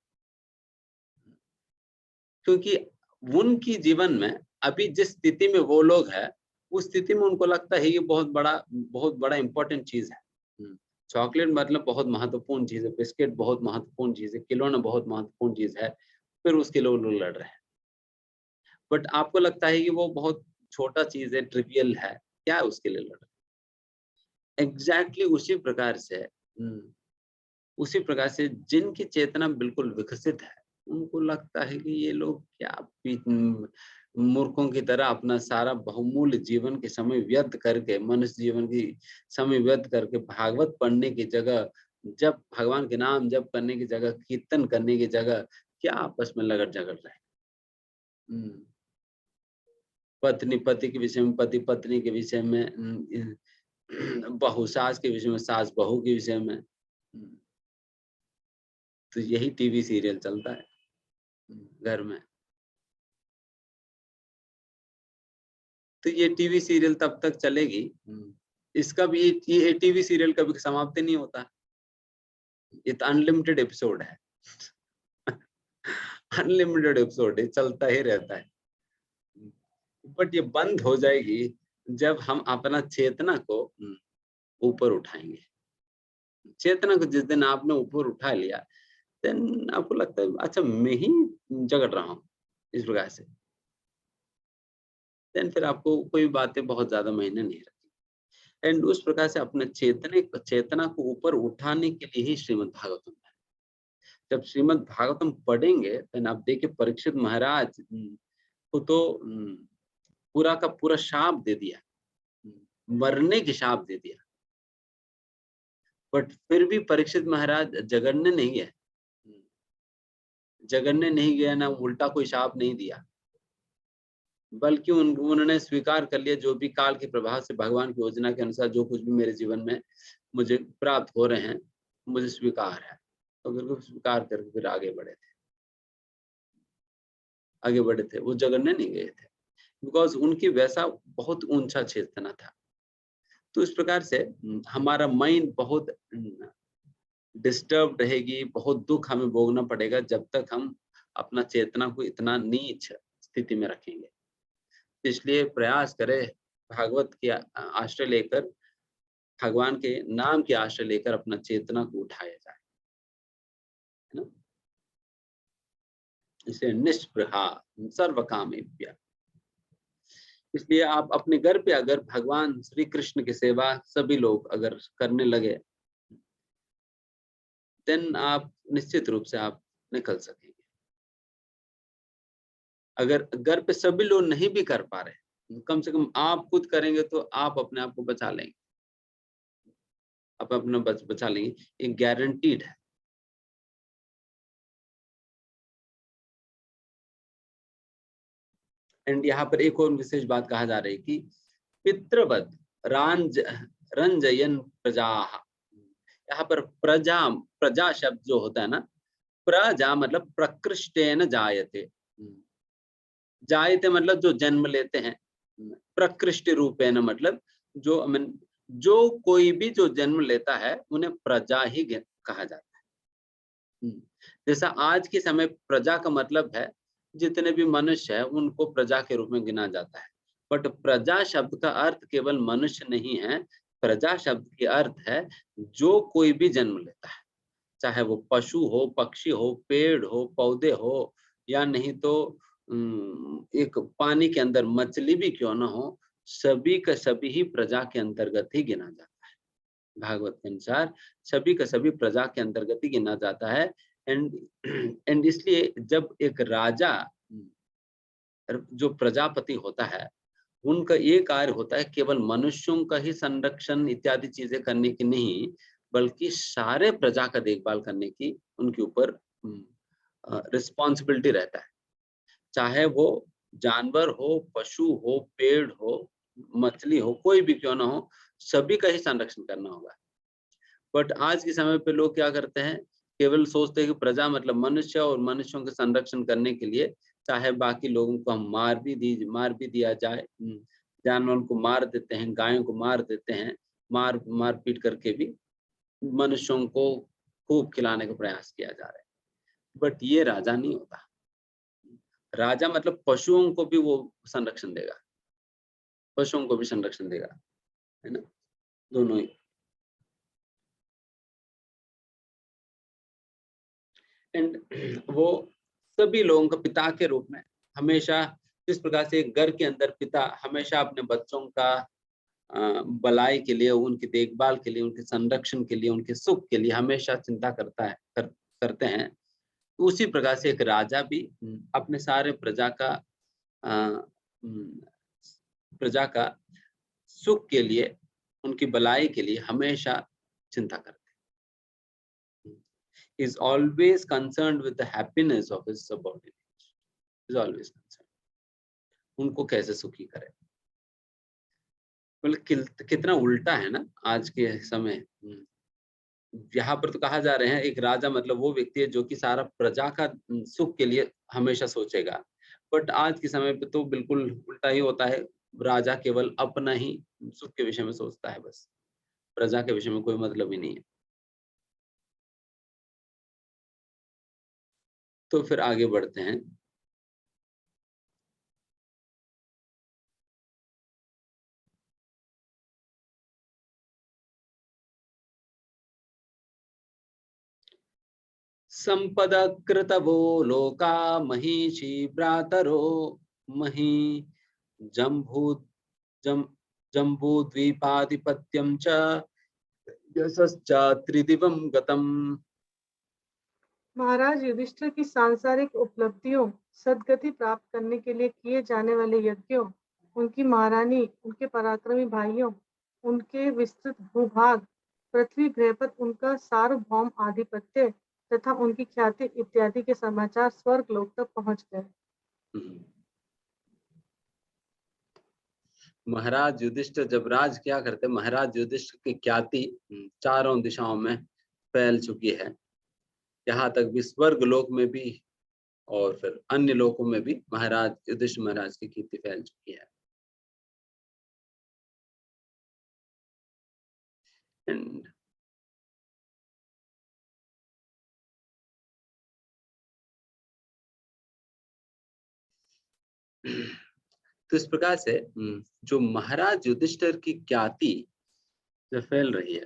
क्योंकि उनकी जीवन में अभी जिस स्थिति में वो लोग हैं, उस स्थिति में उनको लगता है ये बहुत बड़ा इम्पोर्टेंट चीज है। चॉकलेट मतलब बहुत महत्वपूर्ण चीज है, बिस्किट बहुत महत्वपूर्ण चीज है, खिलौना बहुत महत्वपूर्ण चीज है, फिर उसके लिए वो लोग लड़ रहे हैं। बट आपको लगता है कि वो बहुत छोटा चीज है, ट्रिवियल है, क्या उसके लिए लड़ रहे हैं? एग्जैक्टली उसी प्रकार से जिनकी चेतना बिल्कुल विकसित है, उनको लगता है कि ये लोग क्या मूर्खों की तरह अपना सारा बहुमूल्य जीवन के समय व्यर्थ करके, मनुष्य जीवन की समय व्यर्थ करके, भागवत पढ़ने की जगह, जब भगवान के नाम जप करने की जगह, कीर्तन करने की जगह, क्या आपस में लगड़ झगड़ रहे हैं। पत्नी पति के विषय में, पति पत्नी के विषय में, बहू सास के विषय में, सास बहू के विषय में। तो यही टीवी सीरियल चलता है घर में। तो ये टीवी सीरियल तब तक चलेगी, इसका भी ये टीवी सीरियल कभी समाप्त नहीं होता, ये तो अनलिमिटेड एपिसोड है। अनलिमिटेड एपिसोड है, चलता ही रहता है। बट ये बंद हो जाएगी जब हम अपना चेतना को ऊपर उठाएंगे। चेतना को जिस दिन आपने ऊपर उठा लिया, देन आपको लगता है अच्छा मैं ही झगड़ रहा हूँ इस प्रकार से, देन फिर आपको कोई बातें बहुत ज्यादा मायने नहीं रखती। एंड उस प्रकार से अपने चेतना को ऊपर उठाने के लिए ही श्रीमद् भागवतम है। जब श्रीमद् भागवतम पढ़ेंगे, देन आप देखिए परीक्षित महाराज को तो पूरा का पूरा शाप दे दिया, मरने की शाप दे दिया, बट फिर भी परीक्षित महाराज जगड़ने नहीं गए, जगड़ने नहीं गया, ना उल्टा कोई शाप नहीं दिया, बल्कि उन्होंने स्वीकार कर लिया जो भी काल के प्रभाव से भगवान की योजना के अनुसार जो कुछ भी मेरे जीवन में मुझे प्राप्त हो रहे हैं, मुझे स्वीकार है। तो बिल्कुल स्वीकार करके फिर आगे बढ़े थे, वो जगड़ने नहीं गए थे, बिकॉज उनकी वैसा बहुत ऊंचा चेतना था। तो इस प्रकार से हमारा माइंड बहुत डिस्टर्ब रहेगी, बहुत दुख हमें भोगना पड़ेगा जब तक हम अपना चेतना को इतना नीच स्थिति में रखेंगे। इसलिए प्रयास करें भागवत के आश्रय लेकर, भगवान के नाम के आश्रय लेकर अपना चेतना को उठाया जाए, है ना। इसे निष्पृहा सर्व कामेभ्य। इसलिए आप अपने घर पे अगर भगवान श्री कृष्ण की सेवा सभी लोग अगर करने लगे, देन आप निश्चित रूप से आप निकल सकेंगे। अगर घर पे सभी लोग नहीं भी कर पा रहे, कम से कम आप खुद करेंगे तो आप अपने आप को बचा लेंगे, आप अपना बचा लेंगे, ये गारंटीड है। एंड यहाँ पर एक और विशेष बात कहा जा रही है कि पितृवत रंजयन प्रजा। यहाँ पर प्रजा शब्द जो होता है ना, प्रजा मतलब प्रकृष्टेन जायते, जायते मतलब जो जन्म लेते हैं, प्रकृष्ट रूपेण मतलब जो कोई भी जो जन्म लेता है उन्हें प्रजा ही कहा जाता है। जैसा आज के समय प्रजा का मतलब है जितने भी मनुष्य है उनको प्रजा के रूप में गिना जाता है, बट प्रजा शब्द का अर्थ केवल मनुष्य नहीं है। प्रजा शब्द के अर्थ है जो कोई भी जन्म लेता है, चाहे वो पशु हो, पक्षी हो, पेड़ हो, पौधे हो, या नहीं तो एक पानी के अंदर मछली भी क्यों ना हो, सभी का सभी ही प्रजा के अंतर्गत ही गिना जाता है। भागवत के अनुसार सभी का सभी प्रजा के अंतर्गत ही गिना जाता है। एंड इसलिए जब एक राजा जो प्रजापति होता है, उनका ये कार्य होता है केवल मनुष्यों का ही संरक्षण इत्यादि चीजें करने की नहीं, बल्कि सारे प्रजा का देखभाल करने की उनके ऊपर रिस्पॉन्सिबिलिटी रहता है। चाहे वो जानवर हो, पशु हो, पेड़ हो, मछली हो, कोई भी क्यों ना हो, सभी का ही संरक्षण करना होगा। बट आज के समय पे लोग क्या करते हैं, केवल सोचते हैं कि प्रजा मतलब मनुष्य, और मनुष्यों के संरक्षण करने के लिए चाहे बाकी लोगों को हम मार भी दिया जाए, जानवरों को मार देते हैं, गायों को मार देते हैं, मार पीट करके भी मनुष्यों को खूब खिलाने का प्रयास किया जा रहा है। बट ये राजा नहीं होता। राजा मतलब पशुओं को भी वो संरक्षण देगा, पशुओं को भी संरक्षण देगा, है ना, दोनों ही। एंड वो सभी लोगों का पिता के रूप में हमेशा, जिस प्रकार से एक घर के अंदर पिता हमेशा अपने बच्चों का भलाई के लिए, उनकी देखभाल के लिए, उनके संरक्षण के लिए, उनके सुख के लिए हमेशा चिंता करते हैं, तो उसी प्रकार से एक राजा भी अपने सारे प्रजा का सुख के लिए, उनकी भलाई के लिए हमेशा चिंता करते हैं। Is always concerned with the happiness of his subordinates. Is always concerned. उनको कैसे सुखी करे। मतलब कितना उल्टा है ना आज के समय। यहाँ पर तो कहा जा रहे हैं एक राजा मतलब वो व्यक्ति है जो कि सारा प्रजा का सुख के लिए हमेशा सोचेगा। बट आज के समय पे तो बिल्कुल उल्टा ही होता है। राजा केवल अपना ही सुख के विषय में सोचता है, बस प्रजा के विषय में कोई मतलब ही नहीं है। तो फिर आगे बढ़ते हैं। संपदकृतवो लोका महीषी भ्रातरो मही जम्भू जम जम्बूद्वीपाधिपत्यं च यशश्च त्रिदिवं गतम्। महाराज युधिष्ठिर की सांसारिक उपलब्धियों, सद्गति प्राप्त करने के लिए किए जाने वाले यज्ञों, उनकी महारानी, उनके पराक्रमी भाइयों, उनके विस्तृत भूभाग, पृथ्वी ग्रह पर उनका सार्वभौम आधिपत्य तथा उनकी ख्याति इत्यादि के समाचार स्वर्ग लोक तक पहुंच गए। महाराज युधिष्ठिर जब राज क्या करते, महाराज युधिष्ठिर की ख्याति चारों दिशाओं में फैल चुकी है। यहाँ तक भी स्वर्ग लोक में भी और फिर अन्य लोकों में भी महाराज युधिष्ठिर महाराज की कीर्ति फैल चुकी है। एंड तो इस प्रकार से जो महाराज युधिष्ठिर की ख्याति जो फैल रही है,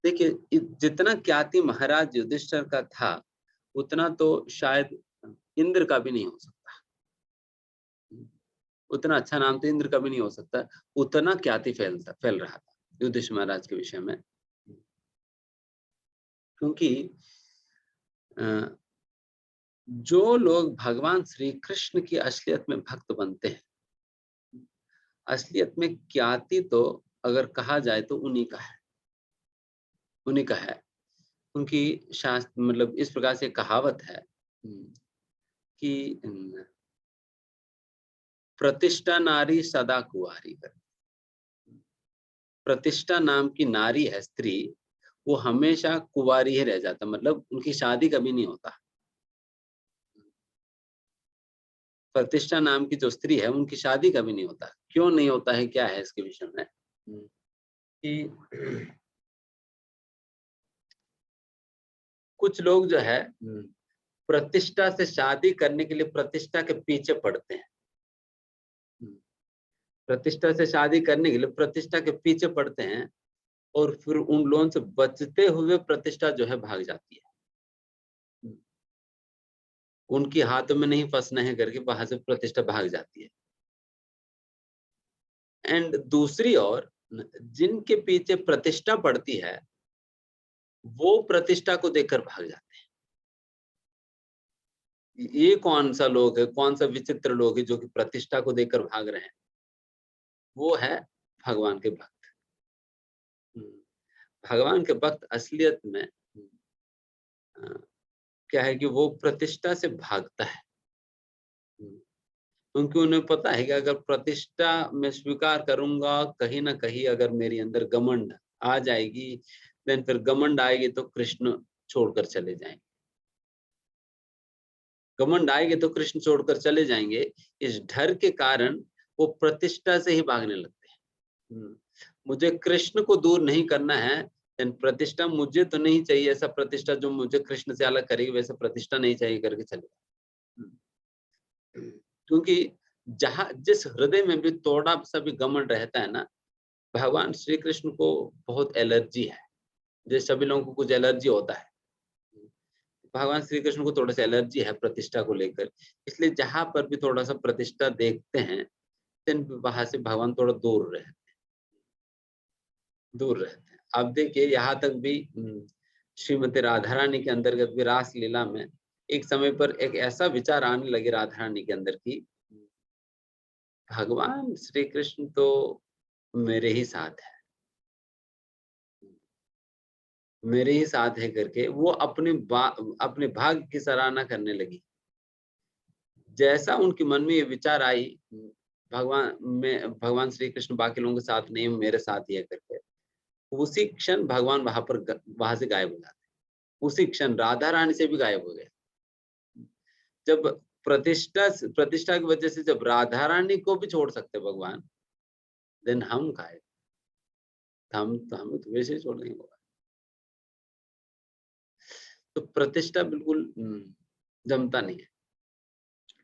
देखिए जितना ख्याति महाराज युधिष्ठिर का था उतना तो शायद इंद्र का भी नहीं हो सकता। उतना अच्छा नाम तो इंद्र का भी नहीं हो सकता, उतना ख्याति फैल रहा था युधिष्ठिर महाराज के विषय में। क्योंकि जो लोग भगवान श्री कृष्ण की असलियत में भक्त बनते हैं, असलियत में ख्याति तो अगर कहा जाए तो उन्हीं का है, उन्हीं का है। उनकी शास्त्र मतलब इस प्रकार से कहावत है कि प्रतिष्ठा नारी सदा कुंवारी कर। प्रतिष्ठा नाम की नारी है, स्त्री, वो हमेशा कुंवारी ही रह जाता, मतलब उनकी शादी कभी नहीं होता। प्रतिष्ठा नाम की जो स्त्री है उनकी शादी कभी नहीं होता। क्यों नहीं होता है, क्या है इसके विषय में कि कुछ लोग जो है प्रतिष्ठा से शादी करने के लिए प्रतिष्ठा के पीछे पड़ते हैं। प्रतिष्ठा से शादी करने के लिए प्रतिष्ठा के पीछे पड़ते हैं और फिर उन लोगों से बचते हुए प्रतिष्ठा जो है भाग जाती है। उनकी हाथों में नहीं फंसना है करके वहां से प्रतिष्ठा भाग जाती है। एंड दूसरी ओर जिनके पीछे प्रतिष्ठा पड़ती है वो प्रतिष्ठा को देखकर भाग जाते हैं। ये कौन सा लोग है, कौन सा विचित्र लोग है जो कि प्रतिष्ठा को देखकर भाग रहे हैं? वो है भगवान के भक्त। भगवान के भक्त असलियत में क्या है कि वो प्रतिष्ठा से भागता है। क्योंकि उन्हें पता है कि अगर प्रतिष्ठा मैं स्वीकार करूंगा, कहीं ना कहीं अगर मेरे अंदर घमंड आ जाएगी, देन फिर घमंड आएगी तो कृष्ण छोड़कर चले जाएंगे। घमंड आएंगे तो कृष्ण छोड़कर चले जाएंगे। इस डर के कारण वो प्रतिष्ठा से ही भागने लगते हैं। मुझे कृष्ण को दूर नहीं करना है, देन प्रतिष्ठा मुझे तो नहीं चाहिए, ऐसा प्रतिष्ठा जो मुझे कृष्ण से अलग करेगी वैसा प्रतिष्ठा नहीं चाहिए करके चले। क्योंकि जहां जिस हृदय में भी थोड़ा सा भी घमंड रहता है ना, भगवान श्री कृष्ण को बहुत एलर्जी है। जैसे सभी लोगों को कुछ एलर्जी होता है, भगवान श्री कृष्ण को थोड़ा सा एलर्जी है प्रतिष्ठा को लेकर। इसलिए जहां पर भी थोड़ा सा प्रतिष्ठा देखते हैं, देन वहां से भगवान थोड़ा दूर रहते हैं। अब देखिए यहाँ तक भी श्रीमती राधा रानी के अंतर्गत भी रास लीला में एक समय पर एक ऐसा विचार आने लगे राधा रानी के अंदर की, भगवान श्री कृष्ण तो मेरे ही साथ है, मेरे ही साथ है करके वो अपने भाग्य की सराहना करने लगी। जैसा उनके मन में ये विचार आई, भगवान श्री कृष्ण बाकी लोगों के साथ नहीं, मेरे साथ ही है करके, उसी क्षण भगवान वहां से गायब हो जाते। उसी क्षण राधा रानी से भी गायब हो गए। जब प्रतिष्ठा की वजह से जब राधा रानी को भी छोड़ सकते भगवान, देन हम गायब, हमें तो वैसे ही छोड़ देंगे भगवान। तो प्रतिष्ठा बिल्कुल जमता नहीं है।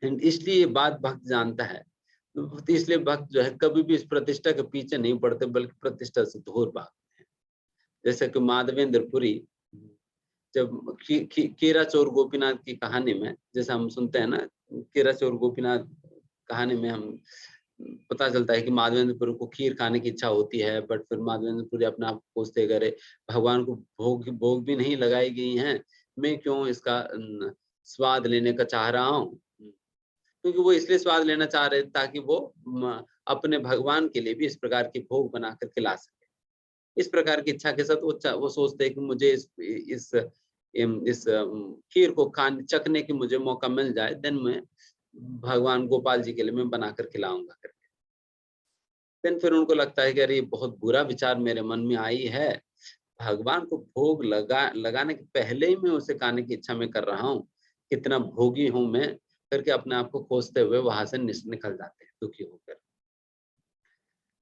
एंड इसलिए ये बात भक्त जानता है, तो इसलिए भक्त जो है कभी भी इस प्रतिष्ठा के पीछे नहीं पड़ते, बल्कि प्रतिष्ठा से दूर भागते हैं। जैसे कि माधवेंद्र पुरी जब कीरा चोर गोपीनाथ की कहानी में, जैसे हम सुनते हैं ना, कीरा चोर गोपीनाथ कहानी में हम पता चलता है कि माधवेंद्र पुरी को खीर खाने की इच्छा होती है, बट फिर माधवेंद्र पुरी अपने आप को कोसते करे, भगवान को भोग भी नहीं लगाई गई हैं, मैं क्यों इसका स्वाद लेने का चाह रहा हूँ। क्योंकि वो इसलिए स्वाद लेना चाह रहे ताकि वो अपने भगवान के लिए भी इस प्रकार के भोग बनाकर खिला सके। इस प्रकार की इच्छा के साथ वो सोचते हैं कि मुझे इस खीर को चखने की मुझे मौका मिल जाए, देन मैं भगवान गोपाल जी के लिए मैं बनाकर खिलाऊंगा करके। देन फिर उनको लगता है कि अरे ये बहुत बुरा विचार मेरे मन में आई है, भगवान को भोग लगाने के पहले ही मैं उसे खाने की इच्छा में कर रहा हूँ, कितना भोगी हूं मैं करके अपने आप को कोसते हुए वहां से निकल जाते हैं दुखी होकर।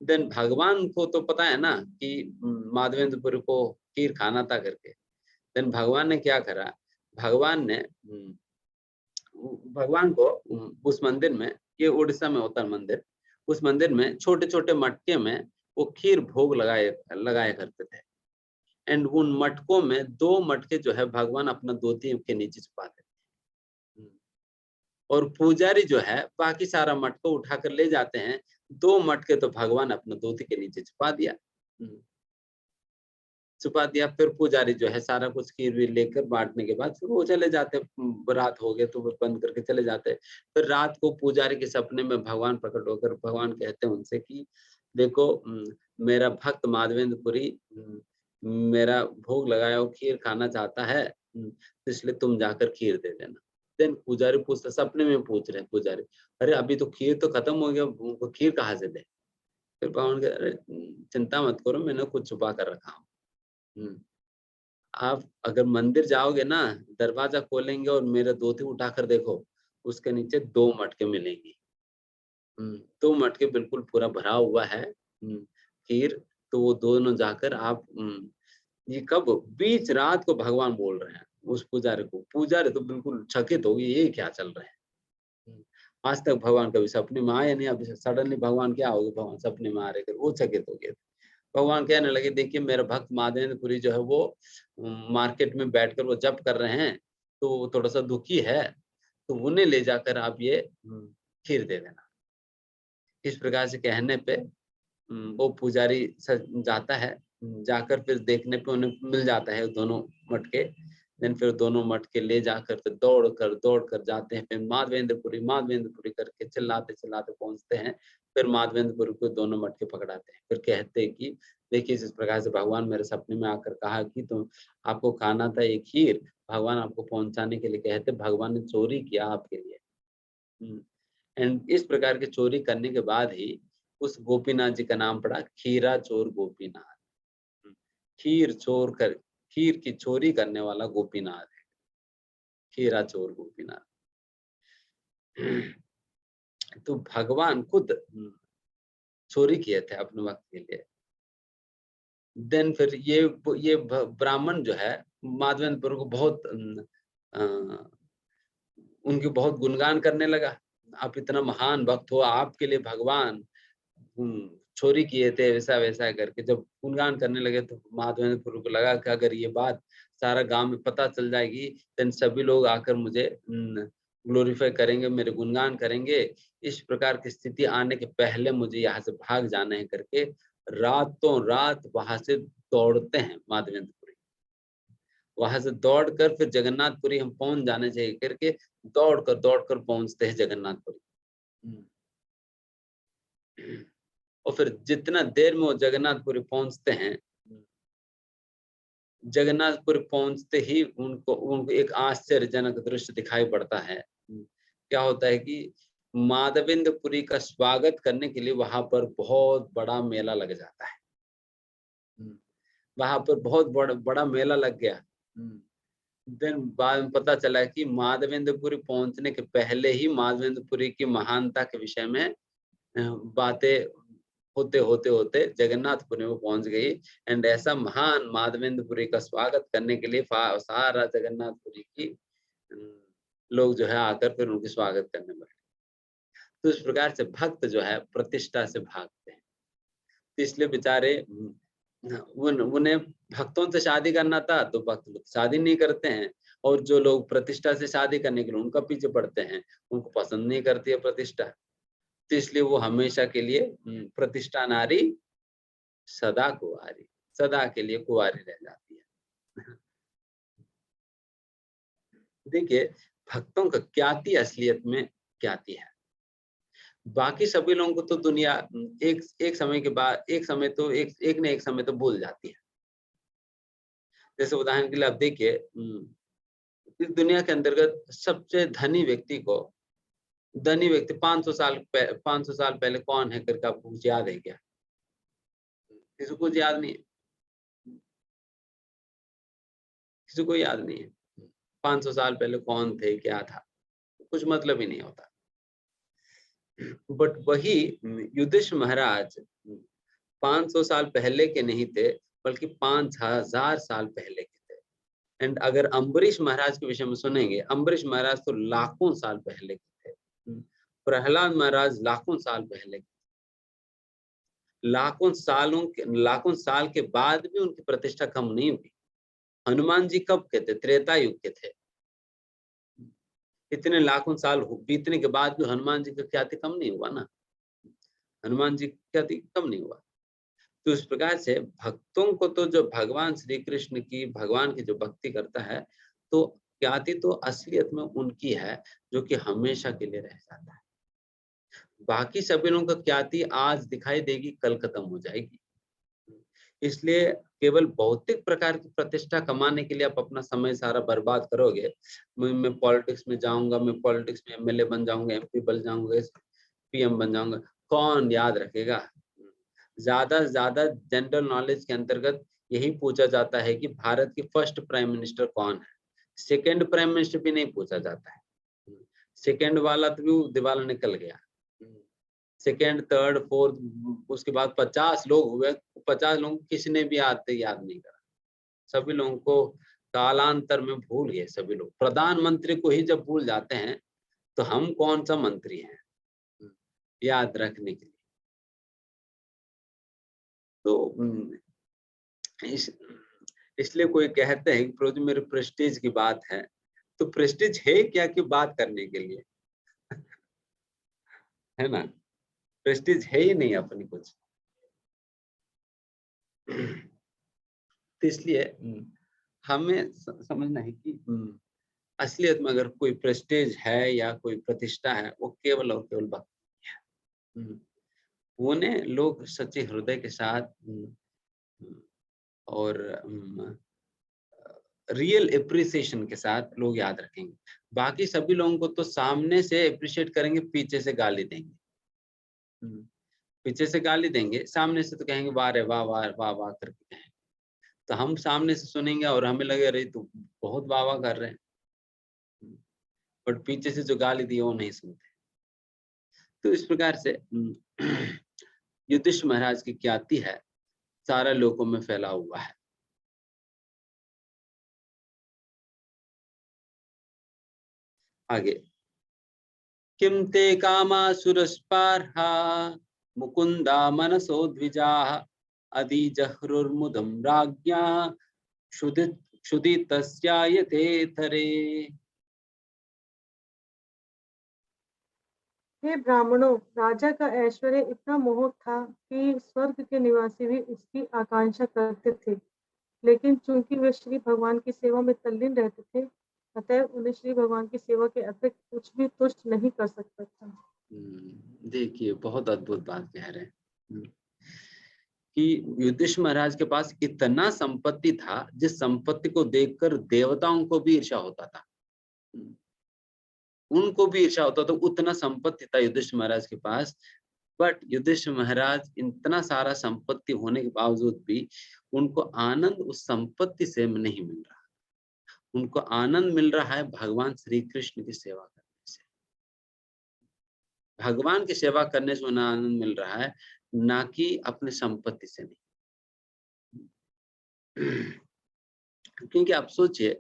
देन भगवान को तो पता है ना कि माधवेंद्रपुरी को खीर खाना था करके। देन भगवान ने क्या करा, भगवान ने भगवान को उस मंदिर में, ये उड़ीसा में होता है मंदिर, उस मंदिर में छोटे छोटे मटके में वो खीर भोग लगाया करते थे। एंड उन मटकों में 2 मटके जो है भगवान अपना धोती के नीचे छुपाते थे। और पुजारी जो है बाकी सारा मटका उठाकर ले जाते हैं, 2 मटके तो भगवान अपना धोती के नीचे छुपा दिया। फिर पुजारी जो है सारा कुछ खीर वीर लेकर बांटने के बाद फिर वो चले जाते, रात हो गए तो वो बंद करके चले जाते। फिर रात को पुजारी के सपने में भगवान प्रकट होकर भगवान कहते हैं उनसे कि देखो मेरा भक्त माधवेंद्रपुरी मेरा भोग लगाया हुआ खीर खाना चाहता है, तो इसलिए तुम जाकर खीर दे देना। देन पुजारी पूछता, सपने में पूछ रहे हैं पुजारी, अरे अभी तो खीर तो खत्म हो गया, वो खीर कहाँ से दे। फिर भगवान कह अरे चिंता मत करो, मैंने कुछ छुपा कर रखा हूँ। आप अगर मंदिर जाओगे ना, दरवाजा खोलेंगे और मेरा धोती उठाकर देखो, उसके नीचे 2 मटके मिलेंगे। 2 मटके बिल्कुल पूरा भरा हुआ है खीर। तो वो दोनों जाकर आप ये कब बीच रात को भगवान बोल रहे हैं उस पुजारी को। पुजारी तो बिल्कुल चकित हो गए, ये क्या चल रहा है। आज तक भगवान कभी सपने में आए नहीं, अभी सडनली भगवान क्या हो गया, भगवान सपने में आ रहे, वो चकित हो गए। भगवान कहने लगे, देखिए मेरा भक्त माधवेंद्रपुरी जो है वो मार्केट में बैठकर वो जप कर रहे हैं, तो वो थोड़ा सा दुखी है, तो उन्हें ले जाकर आप ये खीर दे देना। इस प्रकार से कहने पे वो पुजारी जाता है, जाकर फिर देखने पे उन्हें मिल जाता है दोनों मटके। देन फिर दोनों मटके ले जाकर फिर दौड़ कर जाते हैं, फिर माधवेंद्रपुरी करके चिल्लाते चिल्लाते पहुंचते हैं। फिर माधवेंद्रपुरी को दोनों मटके पकड़ाते हैं, फिर कहते हैं कि देखिए इस प्रकार से भगवान मेरे सपने में आकर कहा कि तुम आपको खाना था एक खीर, भगवान आपको पहुंचाने के लिए कहते, भगवान ने चोरी किया आपके लिए। एंड इस प्रकार की चोरी करने के बाद ही उस गोपीनाथ जी का नाम पड़ा खीरा चोर गोपीनाथ। खीर की चोरी करने वाला गोपीनाथ है, खीरा चोर गोपीनाथ। तो भगवान खुद चोरी किए थे अपने वक्त के लिए। देन फिर ये ब्राह्मण जो है माधवेंद्रपुर को बहुत उनकी बहुत गुणगान करने लगा। आप इतना महान भक्त हो, आपके लिए भगवान चोरी किए थे, वैसा वैसा करके जब गुणगान करने लगे तो माधवेंद्रपुर को लगा कि अगर ये बात सारा गांव में पता चल जाएगी तो सभी लोग आकर मुझे ग्लोरीफाई करेंगे, मेरे गुणगान करेंगे। इस प्रकार की स्थिति आने के पहले मुझे यहाँ से भाग जाना है करके रातों रात वहां से दौड़ते हैं माधवेंद्रपुरी। वहां से दौड़कर फिर जगन्नाथपुरी हम पहुंच जाने चाहिए करके दौड़ कर पहुंचते हैं जगन्नाथपुरी। और फिर जितना देर में वो जगन्नाथपुरी पहुंचते हैं, जगन्नाथपुरी पहुंचते ही उनको एक आश्चर्यजनक दृश्य दिखाई पड़ता है। क्या होता है कि माधवेंद्रपुरी का स्वागत करने के लिए वहां पर बहुत बड़ा मेला लग जाता है। वहां पर बहुत बड़ा मेला लग गया। देन बाद में पता चला कि माधवेंद्रपुरी पहुंचने के पहले ही माधवेंद्रपुरी की महानता के विषय में बातें होते जगन्नाथपुरी में पहुंच गई। एंड ऐसा महान माधवेंद्रपुरी का स्वागत करने के लिए सारा जगन्नाथपुरी की लोग जो है आकर फिर उनके स्वागत करने लगे। तो इस प्रकार से भक्त जो है प्रतिष्ठा से भागते हैं। तो इसलिए बेचारे उन्हें भक्तों से शादी करना था तो भक्त शादी नहीं करते हैं, और जो लोग प्रतिष्ठा से शादी करने के लिए उनका पीछे पड़ते हैं, उनको पसंद नहीं करती है प्रतिष्ठा। तो इसलिए वो हमेशा के लिए प्रतिष्ठा नारी सदा कुंवारी, सदा के लिए कुंवारी रह जाती है। देखिए भक्तों का ख्याति असलियत में ख्याति है। बाकी सभी लोगों को तो दुनिया एक समय के बाद एक न एक समय तो भूल जाती है। जैसे उदाहरण के लिए आप देखिए इस दुनिया के अंतर्गत सबसे धनी व्यक्ति 500 साल पहले कौन है करके आपको कुछ याद है क्या? किसी को कुछ याद नहीं है, किसी को याद नहीं है। 500 साल पहले कौन थे, क्या था, कुछ मतलब ही नहीं होता। बट वही युधिष्ठिर महाराज 500 साल पहले के नहीं थे, बल्कि 5000 साल पहले के थे। एंड अगर अम्बरीश महाराज के विषय में सुनेंगे, अम्बरीश महाराज तो लाखों साल पहले के थे। प्रहलाद महाराज लाखों साल पहले, लाखों साल के बाद भी उनकी प्रतिष्ठा कम नहीं हुई। हनुमान जी कब के थे? त्रेता युग के थे। इतने लाखों साल बीतने के बाद भी हनुमान जी का ख्याति कम नहीं हुआ ना, हनुमान जी का ख्याति कम नहीं हुआ। तो इस प्रकार से भक्तों को तो जो भगवान श्री कृष्ण की, भगवान की जो भक्ति करता है, तो ख्याति तो असलियत में उनकी है जो कि हमेशा के लिए रह जाता है। बाकी सभी लोगों का ख्याति आज दिखाई देगी, कल खत्म हो जाएगी। इसलिए केवल भौतिक प्रकार की प्रतिष्ठा कमाने के लिए आप अपना समय सारा बर्बाद करोगे। मैं पॉलिटिक्स में जाऊंगा, मैं पॉलिटिक्स में एमएलए बन जाऊंगा, एमपी बन जाऊंगा, पीएम बन जाऊंगा, कौन याद रखेगा? ज्यादा से ज्यादा जनरल नॉलेज के अंतर्गत यही पूछा जाता है कि भारत की फर्स्ट प्राइम मिनिस्टर कौन है। सेकंड प्राइम मिनिस्टर भी नहीं पूछा जाता है। सेकंड वाला तो भी दिवाला निकल गया। सेकेंड, थर्ड, फोर्थ, उसके बाद 50 लोग हुए। 50 लोग किसी ने भी याद नहीं करा। सभी लोगों को कालांतर में भूल गए। सभी लोग प्रधानमंत्री को ही जब भूल जाते हैं तो हम कौन सा मंत्री हैं याद रखने के लिए। तो इसलिए कोई कहते हैं कि मेरे प्रेस्टीज की बात है, तो प्रेस्टीज है क्या कि बात करने के लिए, है ना? प्रेस्टीज है ही नहीं अपनी कुछ। तो इसलिए हमें समझना है कि असलियत में अगर कोई प्रेस्टीज है या कोई प्रतिष्ठा है, वो केवल और केवल भक्ति है। उन्हें लोग सच्चे हृदय के साथ और रियल एप्रिसिएशन के साथ लोग याद रखेंगे। बाकी सभी लोगों को तो सामने से एप्रिशिएट करेंगे, पीछे से गाली देंगे। पीछे से गाली देंगे, सामने से तो कहेंगे वाह रे वाह, वाह वाह वाह करके कहेंगे। तो हम सामने से सुनेंगे और हमें लगे अरे तो बहुत वाह वाह कर रहे हैं, बट पीछे से जो गाली दी वो नहीं सुनते। तो इस प्रकार से युधिष्ठिर महाराज की ख्याति है, सारे लोगों में फैला हुआ है। आगे, किम ते कामासुरस्पार्हा मुकुंदा मनसो द्विजाः अधिजह्रुर्मुदं राज्ञा क्षुदितस्यायते थरे। हे ब्राह्मणों, राजा का ऐश्वर्य इतना मोहक था कि स्वर्ग के निवासी भी उसकी आकांक्षा करते थे, लेकिन चूंकि वे श्री भगवान की सेवा में तल्लीन रहते थे, अतएव उन्हें श्री भगवान की सेवा के अतिरिक्त कुछ भी तुष्ट नहीं कर सकता था। देखिए, बहुत अद्भुत बात कह रहे हैं कि युधिष्ठिर महाराज के पास इतना संपत्ति था, जिस संपत्ति को देखकर देवताओं को भी ईर्ष्या होता था। उनको भी ईर्ष्या होता था, उतना संपत्ति था युधिष्ठिर महाराज के पास। बट युधिष्ठिर महाराज इतना सारा संपत्ति होने के बावजूद भी उनको आनंद उस संपत्ति से नहीं मिल रहा। उनको आनंद मिल रहा है भगवान श्री कृष्ण की सेवा करने से। भगवान की सेवा करने से उन्हें आनंद मिल रहा है, ना कि अपनी संपत्ति से नहीं। क्योंकि आप सोचिए,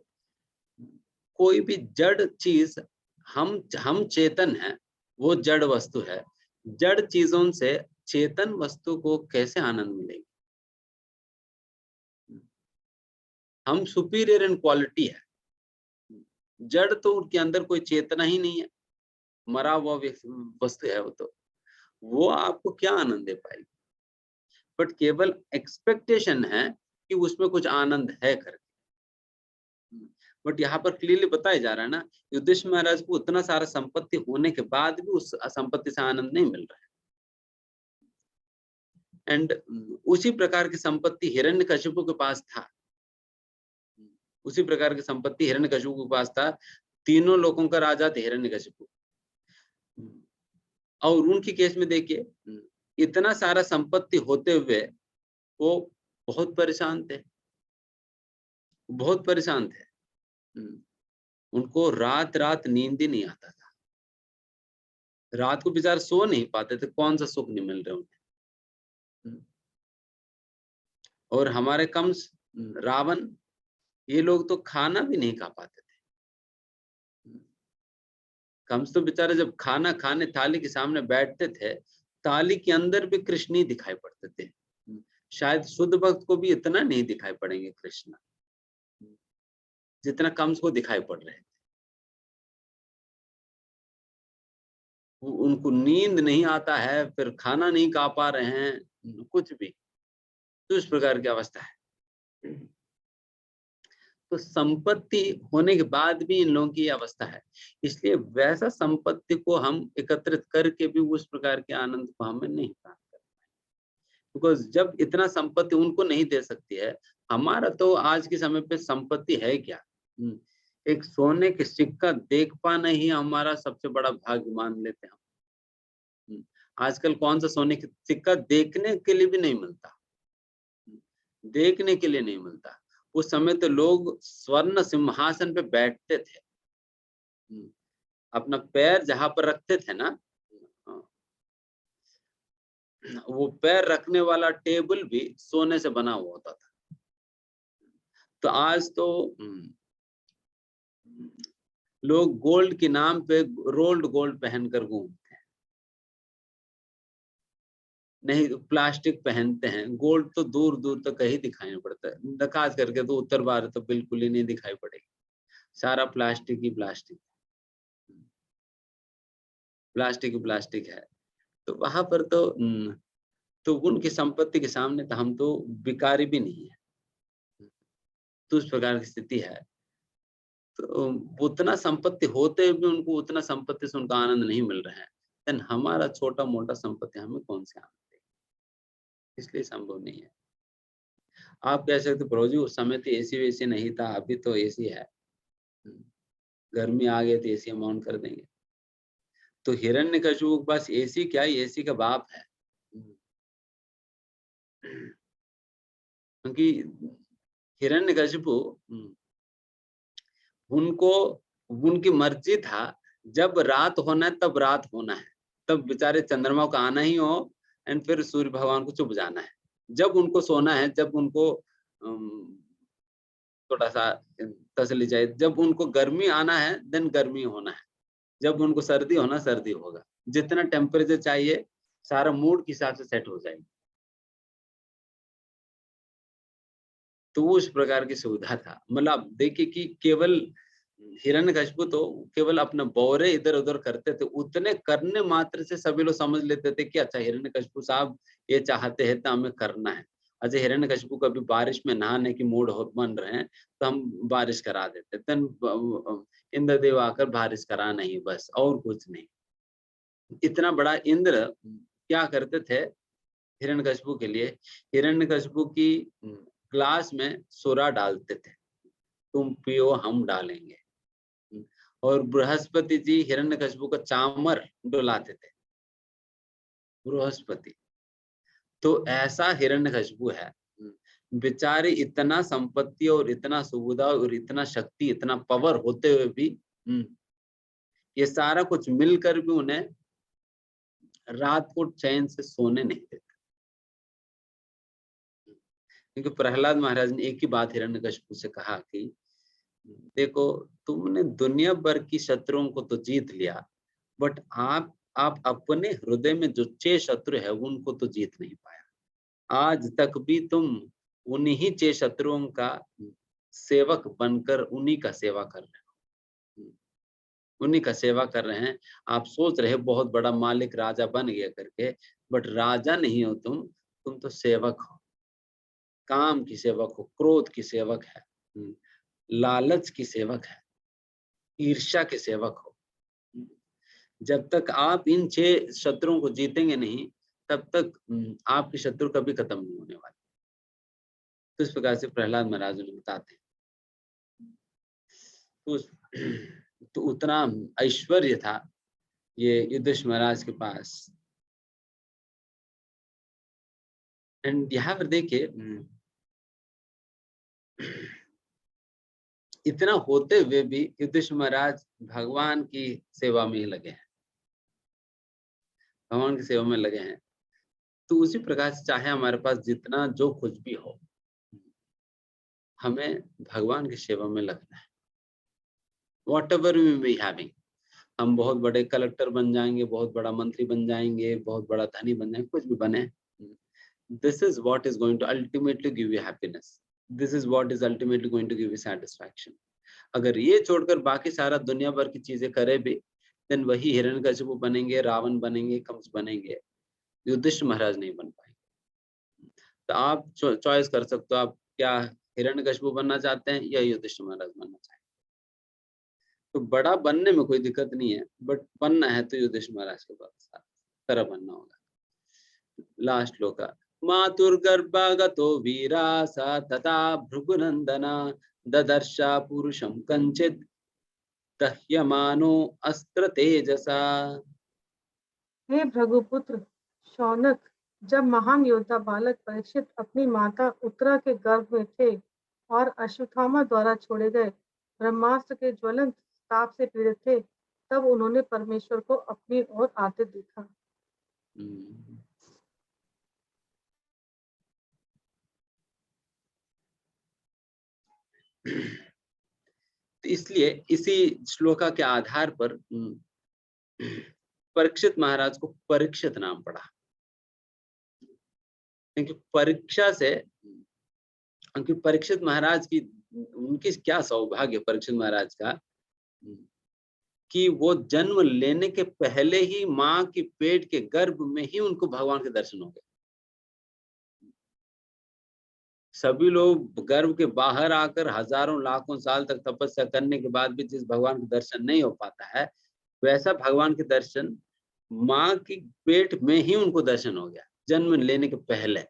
कोई भी जड़ चीज, हम चेतन हैं, वो जड़ वस्तु है। जड़ चीजों से चेतन वस्तु को कैसे आनंद मिलेगी? हम सुपीरियर इन क्वालिटी है। जड़ तो उनके अंदर कोई चेतना ही नहीं है, मरा हुआ वस्तु है वो। तो वो आपको क्या आनंद दे पाएगी? बट केवल एक्सपेक्टेशन है कि उसमें कुछ आनंद है करके। बट यहाँ पर क्लियरली बताया जा रहा है ना, युधिष्ठिर महाराज को उतना सारा संपत्ति होने के बाद भी उस संपत्ति से आनंद नहीं मिल रहा है। एंड उसी प्रकार की संपत्ति हिरण्यकशिपु के पास था। उसी प्रकार की संपत्ति हिरण्यकशिपु के पास था। तीनों लोगों का राजा थे हिरण्यकशिपु। और उनकी केस में देखिए, इतना सारा संपत्ति होते हुए वो बहुत परेशान थे, बहुत परेशान थे। उनको रात रात नींद ही नहीं आता था। रात को बेचारे सो नहीं पाते थे, कौन सा सुख नहीं मिल रहा उन्हें। और हमारे कंस, रावण, ये लोग तो खाना भी नहीं खा पाते थे। कंस तो बेचारे जब खाना खाने थाली के सामने बैठते थे, थाली के अंदर भी कृष्ण ही दिखाई पड़ते थे। शायद शुद्ध भक्त को भी इतना नहीं दिखाई पड़ेंगे कृष्ण, जितना कंस को दिखाई पड़ रहे थे। उनको नींद नहीं आता है, फिर खाना नहीं खा पा रहे हैं, कुछ भी। तो इस प्रकार की अवस्था है। तो संपत्ति होने के बाद भी इन लोगों की अवस्था है। इसलिए वैसा संपत्ति को हम एकत्रित करके भी उस प्रकार के आनंद को हमें नहीं प्राप्त कर पाए। बिकॉज जब इतना संपत्ति उनको नहीं दे सकती है, हमारा तो आज के समय पे संपत्ति है क्या? एक सोने के सिक्का देख पाना ही हमारा सबसे बड़ा भाग्य मान लेते हैं हम। आजकल कौन सा सोने का सिक्का देखने के लिए भी नहीं मिलता, देखने के लिए नहीं मिलता। उस समय तो लोग स्वर्ण सिंहासन पे बैठते थे, अपना पैर जहां पर रखते थे ना, वो पैर रखने वाला टेबल भी सोने से बना हुआ होता था। तो आज तो लोग गोल्ड के नाम पे रोल्ड गोल्ड पहनकर घूमते हैं, नहीं तो प्लास्टिक पहनते हैं। गोल्ड तो दूर दूर तक कहीं दिखाई नहीं पड़ता है, खास करके तो उत्तर भारत तो बिल्कुल ही नहीं दिखाई पड़ेगी। सारा प्लास्टिक ही प्लास्टिक, प्लास्टिक ही प्लास्टिक है। तो वहां पर तो उनकी संपत्ति के सामने तो हम तो बिकारी भी नहीं है। तो उस प्रकार की स्थिति है। तो उतना संपत्ति होते हुए भी उनको उतना संपत्ति से उनका आनंद नहीं मिल रहा है, देन हमारा छोटा मोटा संपत्ति हमें कौन से आनंद देगी? इसलिए संभव नहीं है। आप कह सकते प्रभु जी उस समय तो एसी वेसी नहीं था, अभी तो एसी है, गर्मी आ गई तो एसी हम ऑन कर देंगे। तो हिरण्यकशिपु के पास एसी क्या है, एसी का बाप है। क्योंकि हिरण्यकशिपु उनको उनकी मर्जी था, जब रात होना है तब रात होना है, तब बेचारे चंद्रमा को आना ही हो एंड फिर सूर्य भगवान को चुप जाना है। जब उनको सोना है, जब उनको थोड़ा सा तसल्ली चाहिए, जब उनको गर्मी आना है देन गर्मी होना है, जब उनको सर्दी होना सर्दी होगा। जितना टेम्परेचर चाहिए सारा मूड के हिसाब से सेट हो जाएगी। तो उस प्रकार की सुविधा था। मतलब देखिए कि केवल हिरण्यकशिपु तो केवल अपना बौरे इधर उधर करते थे, उतने करने मात्र से सभी लोग समझ लेते थे कि अच्छा हिरण्यकशिपु साहब ये चाहते हैं तो हमें करना है। अच्छा हिरण्यकशिपु कभी बारिश में नहाने की मूड बन रहे हैं तो हम बारिश करा देते, तन इंद्रदेव आकर बारिश करा नहीं, बस और कुछ नहीं। इतना बड़ा इंद्र क्या करते थे हिरण्यकशिपु के लिए, हिरण्यकशिपु की ग्लास में सोरा डालते थे, तुम पियो हम डालेंगे। और बृहस्पति जी हिरण्यकशिपु का चामर डुलाते थे, बृहस्पति। तो ऐसा हिरण्यकशिपु है, बेचारे इतना संपत्ति और इतना सुविधा और इतना शक्ति इतना पावर होते हुए भी ये सारा कुछ मिलकर भी उन्हें रात को चैन से सोने नहीं देते। क्योंकि प्रहलाद महाराज ने एक ही बात हिरण्यकशिपु से कहा कि देखो तुमने दुनिया भर की शत्रुओं को तो जीत लिया, बट आप अपने हृदय में जो 6 शत्रु है उनको तो जीत नहीं पाया। आज तक भी तुम उन्हीं 6 शत्रुओं का सेवक बनकर उन्हीं का सेवा कर रहे हो, उन्हीं का सेवा कर रहे हैं। आप सोच रहे बहुत बड़ा मालिक राजा बन गया करके, बट राजा नहीं हो तुम तो सेवक हो, काम की सेवक हो, क्रोध की सेवक है, लालच की सेवक है, ईर्ष्या के सेवक हो। जब तक आप इन 6 शत्रुओं को जीतेंगे नहीं, तब तक आपके शत्रु कभी खत्म नहीं होने वाले। तो इस प्रकार से प्रहलाद महाराज उन्हें बताते हैं। तो उतना ऐश्वर्य था ये युधिष्ठिर महाराज के पास। एंड यहाँ पर देखिए इतना होते हुए भी युधिष्ठिर महाराज भगवान की सेवा में ही लगे हैं, भगवान की सेवा में लगे हैं। तो उसी प्रकार से चाहे हमारे पास जितना जो कुछ भी हो, हमें भगवान की सेवा में लगना है। Whatever we may be having, हम बहुत बड़े कलेक्टर बन जाएंगे, बहुत बड़ा मंत्री बन जाएंगे, बहुत बड़ा धनी बन जाएंगे, कुछ भी बने, this is what is going to ultimately give you happiness. This is what is ultimately going to give you satisfaction. अगर ये छोड़कर बाकी सारा दुनिया भर की चीजें करे भी, देन वही हिरण्यकशिपु बनेंगे, रावण बनेंगे, कंस बनेंगे, युधिष्ठिर महाराज नहीं बन पाएंगे। तो आप चॉइस कर सकते हो, आप क्या हिरण्यकशिपु बनना चाहते हैं या युधिष्ठिर महाराज बनना चाहते हैं। तो बड़ा बनने में कोई दिक्कत नहीं है, बट बनना है तो युधिष्ठिर महाराज के पास तरह बनना होगा। लास्ट श्लोक, मातुर्गर्भगतो वीरा स तथा भृगुनंदना ददर्शा पुरुषं कंचित दह्यमानो अस्त्र तेजसा। हे भृगुपुत्र शौनक, जब महान योद्धा बालक परीक्षित अपनी माता उत्तरा के गर्भ में थे और अश्वत्थामा द्वारा छोड़े गए ब्रह्मास्त्र के ज्वलंत ताप से पीड़ित थे, तब उन्होंने परमेश्वर को अपनी ओर आते देखा। तो इसलिए इसी श्लोका के आधार पर परीक्षित महाराज को परीक्षित नाम पड़ा, क्योंकि परीक्षा से, क्योंकि परीक्षित महाराज की उनकी क्या सौभाग्य परीक्षित महाराज का कि वो जन्म लेने के पहले ही माँ के पेट के गर्भ में ही उनको भगवान के दर्शन हो गए। सभी लोग गर्भ के बाहर आकर हजारों लाखों साल तक तपस्या करने के बाद भी जिस भगवान के दर्शन नहीं हो पाता है, वैसा भगवान के दर्शन माँ की पेट में ही उनको दर्शन हो गया, जन्म लेने के पहले।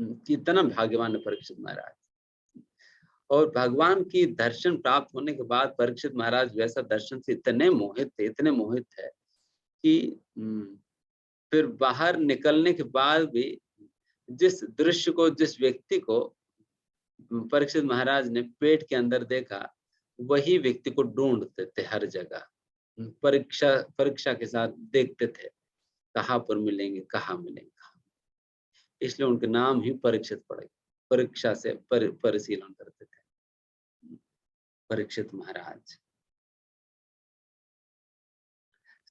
कितना भाग्यवान है परीक्षित महाराज। और भगवान की दर्शन प्राप्त होने के बाद परीक्षित महाराज वैसा दर्शन से इतने मोहित थे, इतने मोहित थे कि फिर बाहर निकलने के बाद भी जिस दृश्य को, जिस व्यक्ति को परीक्षित महाराज ने पेट के अंदर देखा, वही व्यक्ति को ढूंढते थे हर जगह, परीक्षा के साथ देखते थे, कहाँ पर मिलेंगे, कहाँ मिलेंगे। इसलिए उनके नाम ही परीक्षित पड़े, परीक्षा से परिशीलन करते थे परीक्षित महाराज।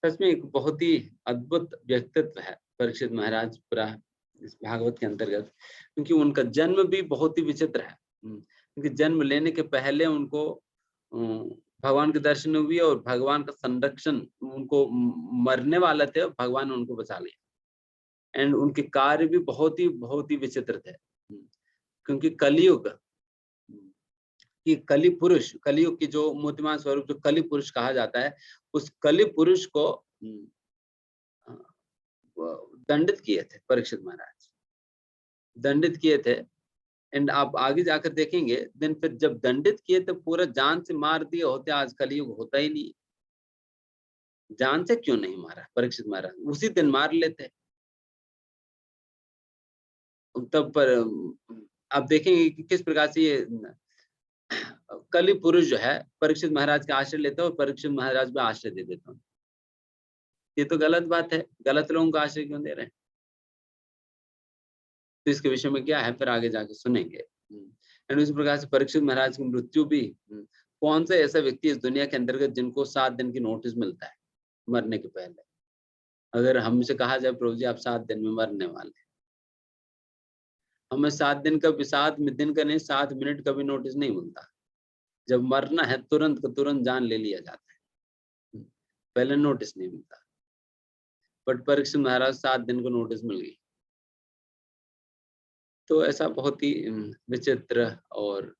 सच में एक बहुत ही अद्भुत व्यक्तित्व है परीक्षित महाराज पूरा इस भागवत के अंतर्गत, क्योंकि उनका जन्म भी बहुत ही विचित्र है। क्योंकि जन्म लेने के पहले उनको भगवान के दर्शन हुए और भगवान का संरक्षण, उनको मरने वाले थे, भगवान ने उनको बचा लिया। एंड उनके कार्य भी बहुत ही विचित्र थे, क्योंकि कलियुग कि कलि पुरुष, कलियुग की जो मूर्तिमान स्वरूप जो कलि पुरुष कहा जाता है, उस कलि पुरुष को दंडित किए थे परीक्षित महाराज, दंडित किए थे। एंड आप आगे जाकर देखेंगे दिन, फिर जब दंडित किए तो पूरा जान से मार दिए होते, आज कलयुग होता ही नहीं। जान से क्यों नहीं मारा परीक्षित महाराज, उसी दिन मार लेते। तब पर आप देखेंगे कि किस प्रकार से ये कलि पुरुष जो है परीक्षित महाराज का आश्रय लेता है और परीक्षित महाराज भी आश्रय दे देता हूँ। ये तो गलत बात है, गलत लोगों को आश्रय क्यों दे रहे हैं? तो इसके विषय में क्या है फिर आगे जाके सुनेंगे। उसी प्रकार से परीक्षित महाराज की मृत्यु भी, कौन सा ऐसा व्यक्ति इस दुनिया के अंतर्गत जिनको 7 दिन की नोटिस मिलता है मरने के पहले? अगर हमसे कहा जाए प्रभु जी आप 7 दिन में मरने वाले, हमें 7 दिन का भी, 7 दिन का नहीं 7 मिनट का भी नोटिस नहीं मिलता। जब मरना है तुरंत का तुरंत जान ले लिया जाता है, पहले नोटिस नहीं मिलता। बट परीक्षित महाराज 7 दिन को नोटिस मिल गई। तो ऐसा बहुत ही विचित्र और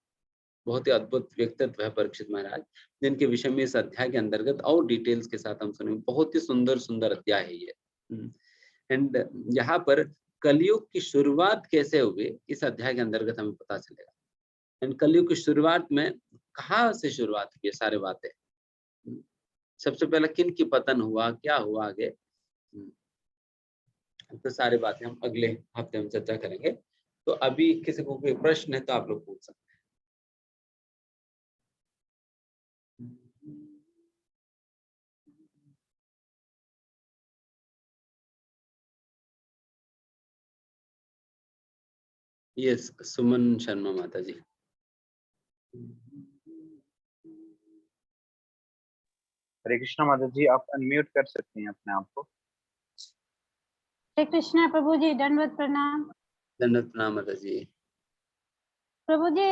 बहुत ही अद्भुत व्यक्तित्व है परीक्षित महाराज, जिनके विषय में इस अध्याय के अंतर्गत और डिटेल्स के साथ हम सुनेंगे। बहुत ही सुंदर अध्याय है ये। एंड यहाँ पर कलयुग की शुरुआत कैसे हुई इस अध्याय के अंतर्गत हमें पता चलेगा। एंड कलयुग की शुरुआत में कहाँ से शुरुआत हुई, सारे बातें, सबसे पहले किन की पतन हुआ, क्या हुआ आगे, तो सारी बातें हम अगले हफ्ते में चर्चा करेंगे। तो अभी किसी को कोई प्रश्न है तो आप लोग पूछ सकते हैं। यस, सुमन शर्मा माता जी। हरे कृष्णा माता जी, आप अनम्यूट कर सकते हैं अपने आप को। हरे कृष्णा प्रभु जी, दंडवत प्रणाम। दंडवत प्रणाम माता जी। प्रभु जी,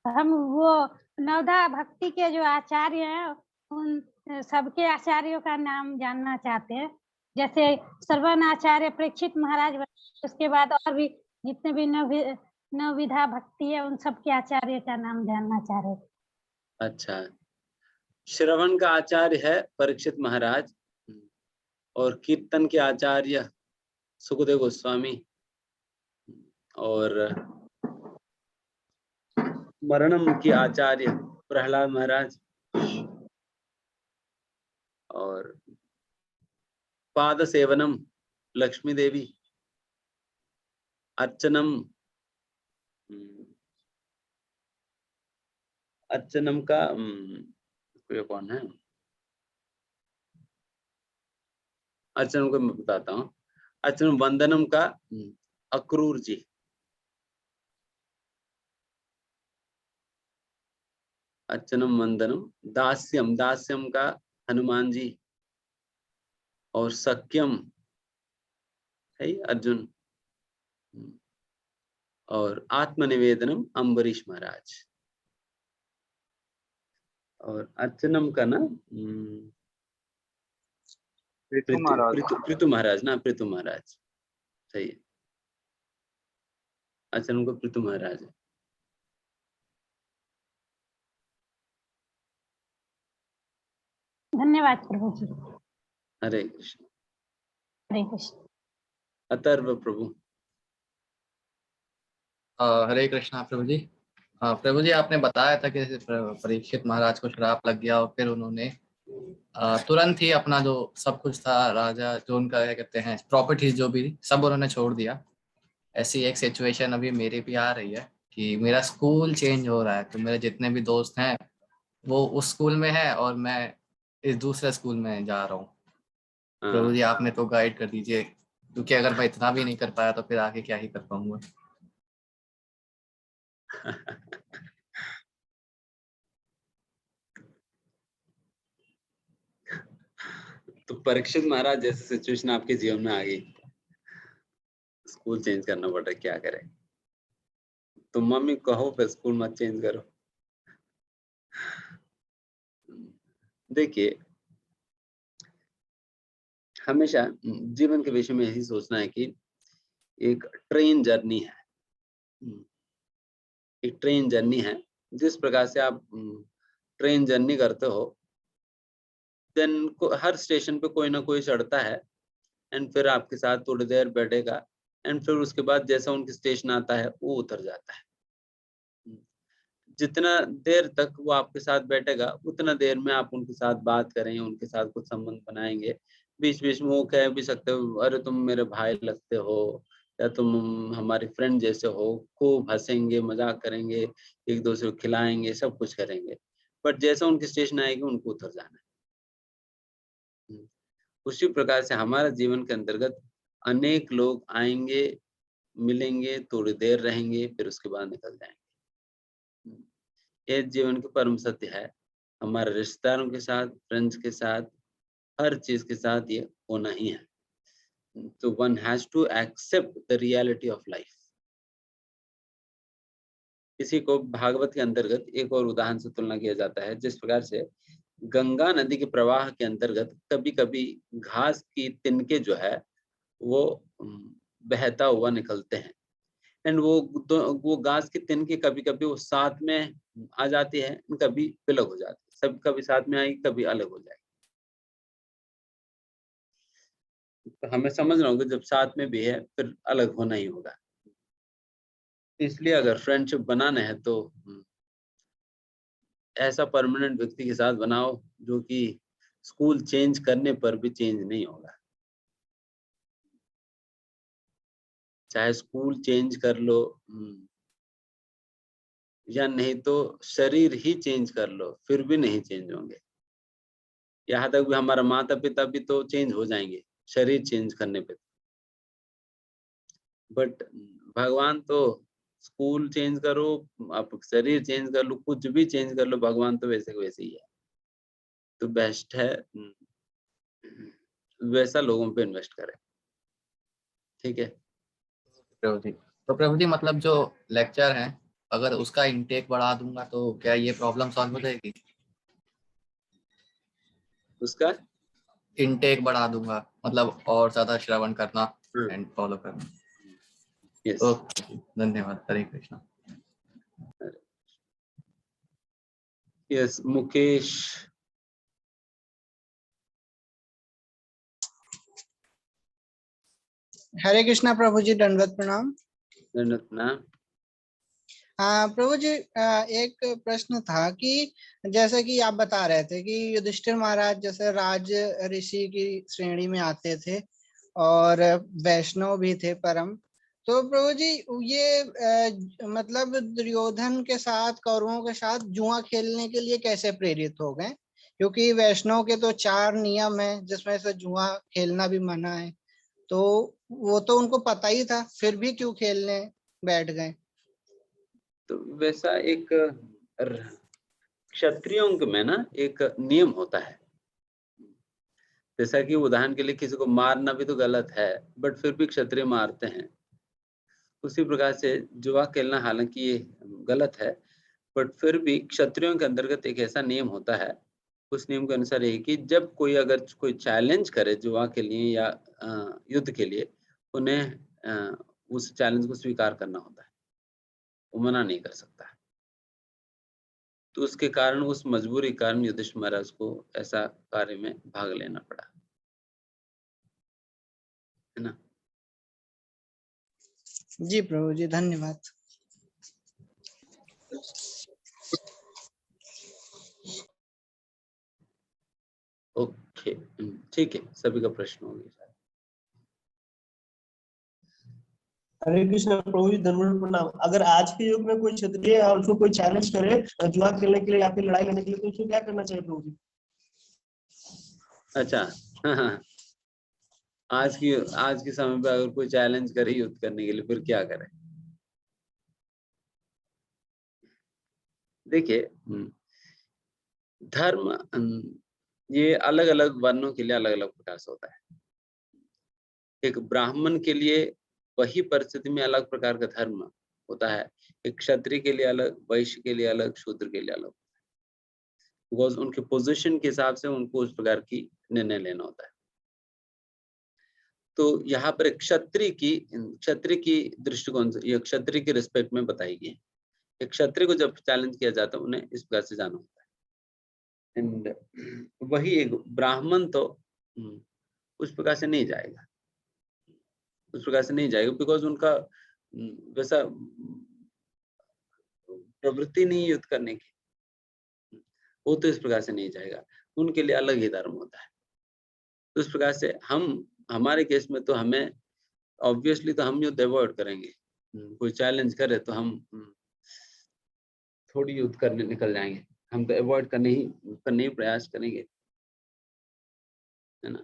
हम वो नवधा भक्ति के जो आचार्य हैं उन सबके आचार्यों का नाम जानना चाहते हैं। जैसे श्रवण आचार्य परीक्षित महाराज, उसके बाद और भी जितने भी नवविधा भक्ति है उन सबके आचार्य का नाम जानना चाह रहे। अच्छा, श्रवण का आचार्य है परीक्षित महाराज, और कीर्तन के आचार्य सुखदेव गोस्वामी, और मरणम के आचार्य प्रहलाद महाराज, और पाद सेवनम लक्ष्मी देवी, अर्चनम का कौन है, अर्चनम को मैं बताता हूँ। अर्चनम वंदनम का अक्रूर जी, अर्चनम वंदनम, दास्यम का हनुमान जी, और सख्यम है अर्जुन, और आत्मनिवेदनम अम्बरीश महाराज। और अर्चनम का ना पृथु महाराज। पृथु महाराज ना, पृथु महाराज सही है। अर्चनम को पृथु महाराज है। धन्यवाद प्रभु जी। हरे कृष्ण। हरे कृष्ण। अथर्व प्रभु। हरे कृष्णा प्रभु जी। प्रभु जी, आपने बताया था कि परीक्षित महाराज को श्राप लग गया और फिर उन्होंने तुरंत ही अपना जो सब कुछ था, राजा जो उनका क्या कहते हैं प्रॉपर्टीज जो भी सब उन्होंने छोड़ दिया। ऐसी एक सिचुएशन अभी मेरी भी आ रही है कि मेरा स्कूल चेंज हो रहा है, तो मेरे जितने भी दोस्त हैं वो उस स्कूल में है और मैं इस दूसरे स्कूल में जा रहा हूँ। प्रभु जी, आपने तो गाइड कर दीजिए, क्योंकि अगर मैं इतना भी नहीं कर पाया तो फिर आगे क्या ही कर पाऊंगा। तो परीक्षित महाराज जैसे सिचुएशन आपके जीवन में आ गई, स्कूल चेंज करना पड़ रहा, क्या करें? तो मम्मी कहो फिर स्कूल मत चेंज करो। देखिए, हमेशा जीवन के विषय में यही सोचना है कि एक ट्रेन जर्नी है, एक ट्रेन जर्नी है। जिस प्रकार से आप ट्रेन जर्नी करते हो, देन हर स्टेशन पे कोई ना कोई चढ़ता है एंड फिर आपके साथ थोड़ी देर बैठेगा एंड फिर उसके बाद जैसा उनकी स्टेशन आता है वो उतर जाता है। जितना देर तक वो आपके साथ बैठेगा उतना देर में आप उनके साथ बात करेंगे, उनके साथ कुछ संबंध बनाएंगे। बीच बीच में वो कह भी सकते हो, अरे तुम मेरे भाई लगते हो या तुम हमारी फ्रेंड जैसे हो, खूब हंसेंगे, मजाक करेंगे, एक दूसरे को खिलाएंगे, सब कुछ करेंगे। बट जैसा उनकी स्टेशन आएगी उनको उतर जाना है। उसी प्रकार से हमारा जीवन के अंतर्गत अनेक लोग आएंगे, मिलेंगे, थोड़ी देर रहेंगे, फिर उसके बाद निकल जाएंगे। ये जीवन की परम सत्य है। हमारे रिश्तेदारों के साथ, फ्रेंड्स के साथ, हर चीज के साथ ये होना ही है। तो one has to accept the reality of life. इसी को भागवत के अंतर्गत एक और उदाहरण से तुलना किया जाता है। जिस प्रकार से गंगा नदी के प्रवाह के अंतर्गत कभी कभी घास की तिनके जो है वो बहता हुआ निकलते हैं एंड वो घास की तिनके कभी कभी वो साथ में आ जाती है, कभी अलग हो जाती है। सब कभी साथ में आएगी, कभी अलग हो जाएगी। तो हमें समझना होगा जब साथ में भी है फिर अलग होना ही होगा। इसलिए अगर फ्रेंडशिप बनाना है तो ऐसा परमानेंट व्यक्ति के साथ बनाओ जो कि स्कूल चेंज करने पर भी चेंज नहीं होगा। चाहे स्कूल चेंज कर लो या नहीं तो शरीर ही चेंज कर लो, फिर भी नहीं चेंज होंगे। यहाँ तक भी हमारा माता पिता भी तो चेंज हो जाएंगे शरीर चेंज करने पे। बट भगवान तो स्कूल चेंज करो, आप शरीर चेंज कर लो, कुछ भी चेंज कर लो, भगवान तो वैसे वैसे ही है। तो बेस्ट है वैसा लोगों पे इन्वेस्ट करें। ठीक है प्रभु जी, तो प्रभु जी मतलब जो लेक्चर है अगर उसका इंटेक बढ़ा दूंगा तो क्या ये प्रॉब्लम सॉल्व हो जाएगी? उसका इंटेक बढ़ा दूंगा मतलब और ज्यादा श्रवण करना एंड फॉलो करना। यस ओके, धन्यवाद। हरे कृष्णा। यस मुकेश। हरे कृष्णा प्रभु जी, दंडवत प्रणाम। प्रभु जी, एक प्रश्न था कि जैसे कि आप बता रहे थे कि युधिष्ठिर महाराज जैसे राज ऋषि की श्रेणी में आते थे और वैष्णव भी थे परम। तो प्रभु जी ये मतलब दुर्योधन के साथ, कौरवों के साथ जुआ खेलने के लिए कैसे प्रेरित हो गए? क्योंकि वैष्णव के तो 4 नियम है जिसमें से जुआ खेलना भी मना है, तो वो तो उनको पता ही था, फिर भी क्यों खेलने बैठ गए? तो वैसा एक क्षत्रियों में ना एक नियम होता है। जैसा कि उदाहरण के लिए किसी को मारना भी तो गलत है, बट फिर भी क्षत्रिय मारते हैं। उसी प्रकार से जुआ खेलना हालांकि ये गलत है, बट फिर भी क्षत्रियों के अंतर्गत एक ऐसा नियम होता है, उस नियम के अनुसार ये कि जब कोई अगर कोई चैलेंज करे जुआ के लिए या युद्ध के लिए, उन्हें उस चैलेंज को स्वीकार करना होता है, वो मना नहीं कर सकता है। तो उसके कारण, उस मजबूरी के कारण युधिष्ठिर महाराज को ऐसा कार्य में भाग लेना पड़ा, है ना। जी प्रभु जी, धन्यवाद। ओके, ठीक है, सभी का प्रश्न हो गया। हरे कृष्ण प्रभु जी, धन्यवाद, प्रणाम। अगर आज के युग में कोई क्षत्रिय और उसको कोई चैलेंज करे जुआ खेलने के लिए या फिर लड़ाई लड़ने के लिए, तो उसको क्या करना चाहिए प्रभु जी? अच्छा, हाँ, आज के समय पे अगर कोई चैलेंज करे युद्ध करने के लिए, फिर क्या करे? देखिए, धर्म ये अलग अलग वर्णों के लिए अलग अलग प्रकार से होता है। एक ब्राह्मण के लिए वही परिस्थिति में अलग प्रकार का धर्म होता है, एक क्षत्रिय के लिए अलग, वैश्य के लिए अलग, शूद्र के लिए अलग, बिकॉज उनके पोजीशन के हिसाब से उनको उस प्रकार की निर्णय लेना होता है। तो यहाँ पर क्षत्रिय की दृष्टिकोण से, यह क्षत्रिय की रिस्पेक्ट में बताई गई है। एक क्षत्रिय को जब चैलेंज किया जाता है, उन्हें इस प्रकार से जाना होता है। एंड वही एक ब्राह्मण तो उस प्रकार से नहीं जाएगा, बिकॉज उनका वैसा प्रवृत्ति नहीं युद्ध करने की, वो तो इस प्रकार से नहीं जाएगा, उनके लिए अलग ही धर्म होता है। तो इस प्रकार से हमारे केस में तो हमें ऑब्वियसली तो हम युद्ध अवॉइड करेंगे। कोई चैलेंज करे तो हम थोड़ी युद्ध करने निकल जाएंगे, हम तो अवॉइड करने ही प्रयास करेंगे, है ना।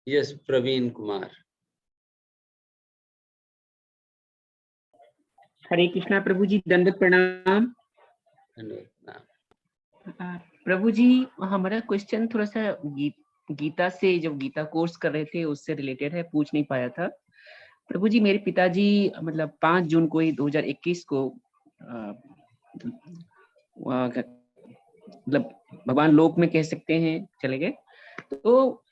यस, प्रवीण कुमार। हरे कृष्णा प्रभु जी, दंडवत प्रणाम। प्रभु जी, हमारा क्वेश्चन थोड़ा सा गीता से, जब गीता कोर्स कर रहे थे उससे रिलेटेड है, पूछ नहीं पाया था। प्रभु जी, मेरे पिताजी मतलब 5 जून को ही 2021 को मतलब भगवान लोक में कह सकते हैं चले गए। तो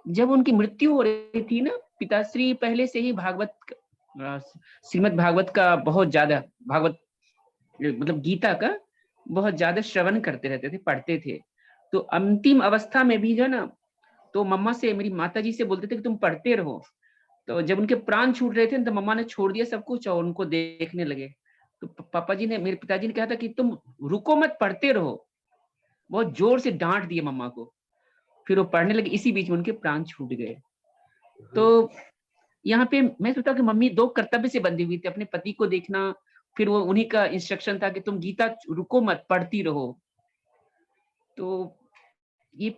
जब उनकी मृत्यु हो रही थी ना, पिताश्री पहले से ही श्रीमद् भागवत का बहुत ज्यादा, भागवत मतलब गीता का बहुत ज्यादा श्रवण करते रहते थे, पढ़ते थे। तो अंतिम अवस्था में भी जो ना, तो मम्मा से, मेरी माता जी से बोलते थे कि तुम पढ़ते रहो। तो जब उनके प्राण छूट रहे थे तो मम्मा ने छोड़ दिया सब कुछ और उनको देखने लगे। तो पापा जी ने, मेरे पिताजी ने कहा था कि तुम रुको मत, पढ़ते रहो। बहुत जोर से डांट दिए मम्मा को, फिर वो पढ़ने लगे, इसी बीच में उनके प्राण छूट गए। तो यहाँ पे मैं सोचता हूँ कि मम्मी 2 कर्तव्य से बंधी हुई थी, अपने पति को देखना, फिर वो उन्हीं का इंस्ट्रक्शन था कि तुम गीता रुको मत, पढ़ती रहो। तो ये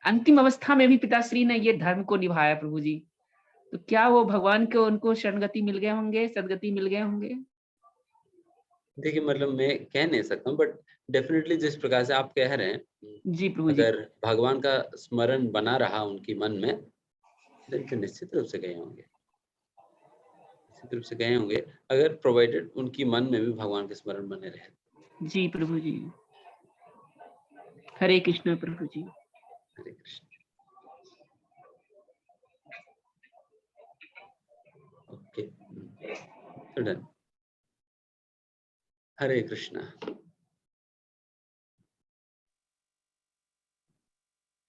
अंतिम अवस्था में भी पिताश्री ने ये धर्म को निभाया प्रभु जी। तो क्या वो भगवान को, उनको शरणगति मिल गए होंगे, सदगति मिल गए होंगे? देखिए, मतलब मैं कह नहीं सकता हूँ, बट डेफिनेटली जिस प्रकार से आप कह रहे हैं, जी प्रभु जी। अगर भगवान का स्मरण बना रहा उनकी मन में, तो निश्चित रूप से गए होंगे, अगर प्रोवाइडेड उनकी मन में भी भगवान के स्मरण बने रहे। जी प्रभु जी, हरे कृष्ण प्रभु जी। हरे कृष्ण। Okay, done. हरे कृष्णा।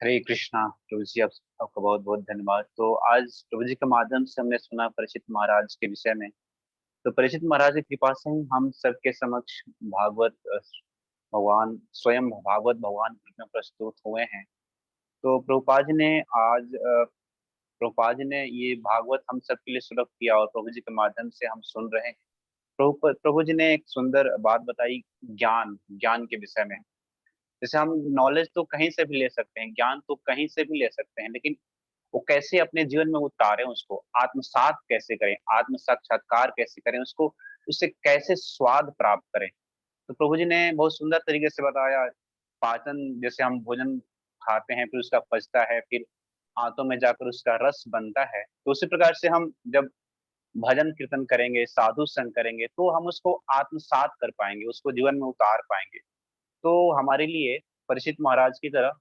हरे कृष्णा प्रभु जी, आपका बहुत बहुत धन्यवाद। तो आज प्रभु जी के माध्यम से हमने सुना परीक्षित महाराज के विषय में। तो परीक्षित महाराज की कृपा से ही हम सबके समक्ष भागवत भगवान स्वयं भागवत भगवान में प्रस्तुत हुए हैं। तो प्रभुपाद जी ने ये भागवत हम सबके लिए सुलभ किया और प्रभु जी के माध्यम से हम सुन रहे हैं। प्रभु जी ने एक सुंदर बात बताई ज्ञान के विषय में। जैसे हम नॉलेज तो कहीं से भी ले सकते हैं, ज्ञान तो कहीं से भी ले सकते हैं, लेकिन वो कैसे अपने जीवन में उतारें, उसको आत्मसात कैसे करें, आत्म साक्षात्कार कैसे करें, उसको उससे कैसे स्वाद प्राप्त करें। तो प्रभु जी ने बहुत सुंदर तरीके से बताया। पाचन, जैसे हम भोजन खाते हैं, फिर उसका पचता है, फिर आंतों में जाकर उसका रस बनता है, तो उसी प्रकार से हम जब भजन कीर्तन करेंगे, साधु संग करेंगे, तो हम उसको आत्मसात कर पाएंगे, उसको जीवन में उतार पाएंगे। तो हमारे लिए परीक्षित महाराज की तरह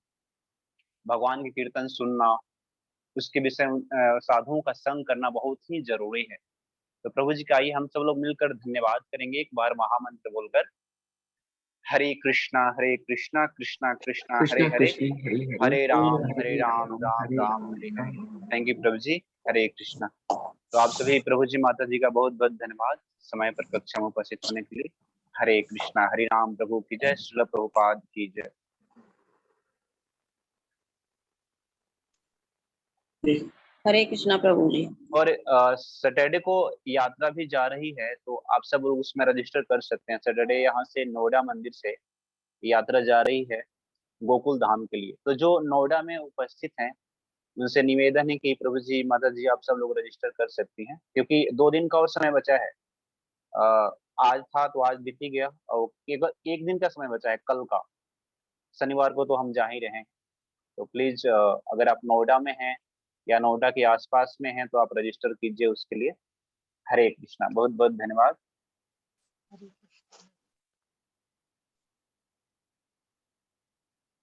भगवान के कीर्तन सुनना, उसके विषय में साधुओं का संग करना बहुत ही जरूरी है। तो प्रभु जी का आइए हम सब लोग मिलकर धन्यवाद करेंगे एक बार महामंत्र बोलकर। हरे कृष्णा कृष्णा कृष्णा कृष्ण हरे हरे, कृष्ण हरे हरे, हरे राम हरे राम हरे राम हरे हरे। थैंक यू प्रभु जी। हरे कृष्णा। तो आप सभी प्रभु जी माता जी का बहुत बहुत धन्यवाद समय पर कक्षा में उपस्थित होने के लिए। हरे कृष्णा, हरे राम, प्रभु की जय, श्रील प्रभुपाद की जय। हरे कृष्णा प्रभु जी। और सैटरडे को यात्रा भी जा रही है, तो आप सब लोग उसमें रजिस्टर कर सकते हैं। सैटरडे यहाँ से नोएडा मंदिर से यात्रा जा रही है गोकुल धाम के लिए। तो जो नोएडा में उपस्थित हैं उनसे निवेदन है कि प्रभु जी माता जी आप सब लोग रजिस्टर कर सकती हैं, क्योंकि 2 दिन का और समय बचा है। आज था तो आज बीत ही गया, और केवल 1 दिन का समय बचा है कल का, शनिवार को तो हम जा ही रहे हैं। तो प्लीज अगर आप नोएडा में हैं या नोएडा के आसपास में हैं तो आप रजिस्टर कीजिए उसके लिए। हरे कृष्णा, बहुत बहुत धन्यवाद।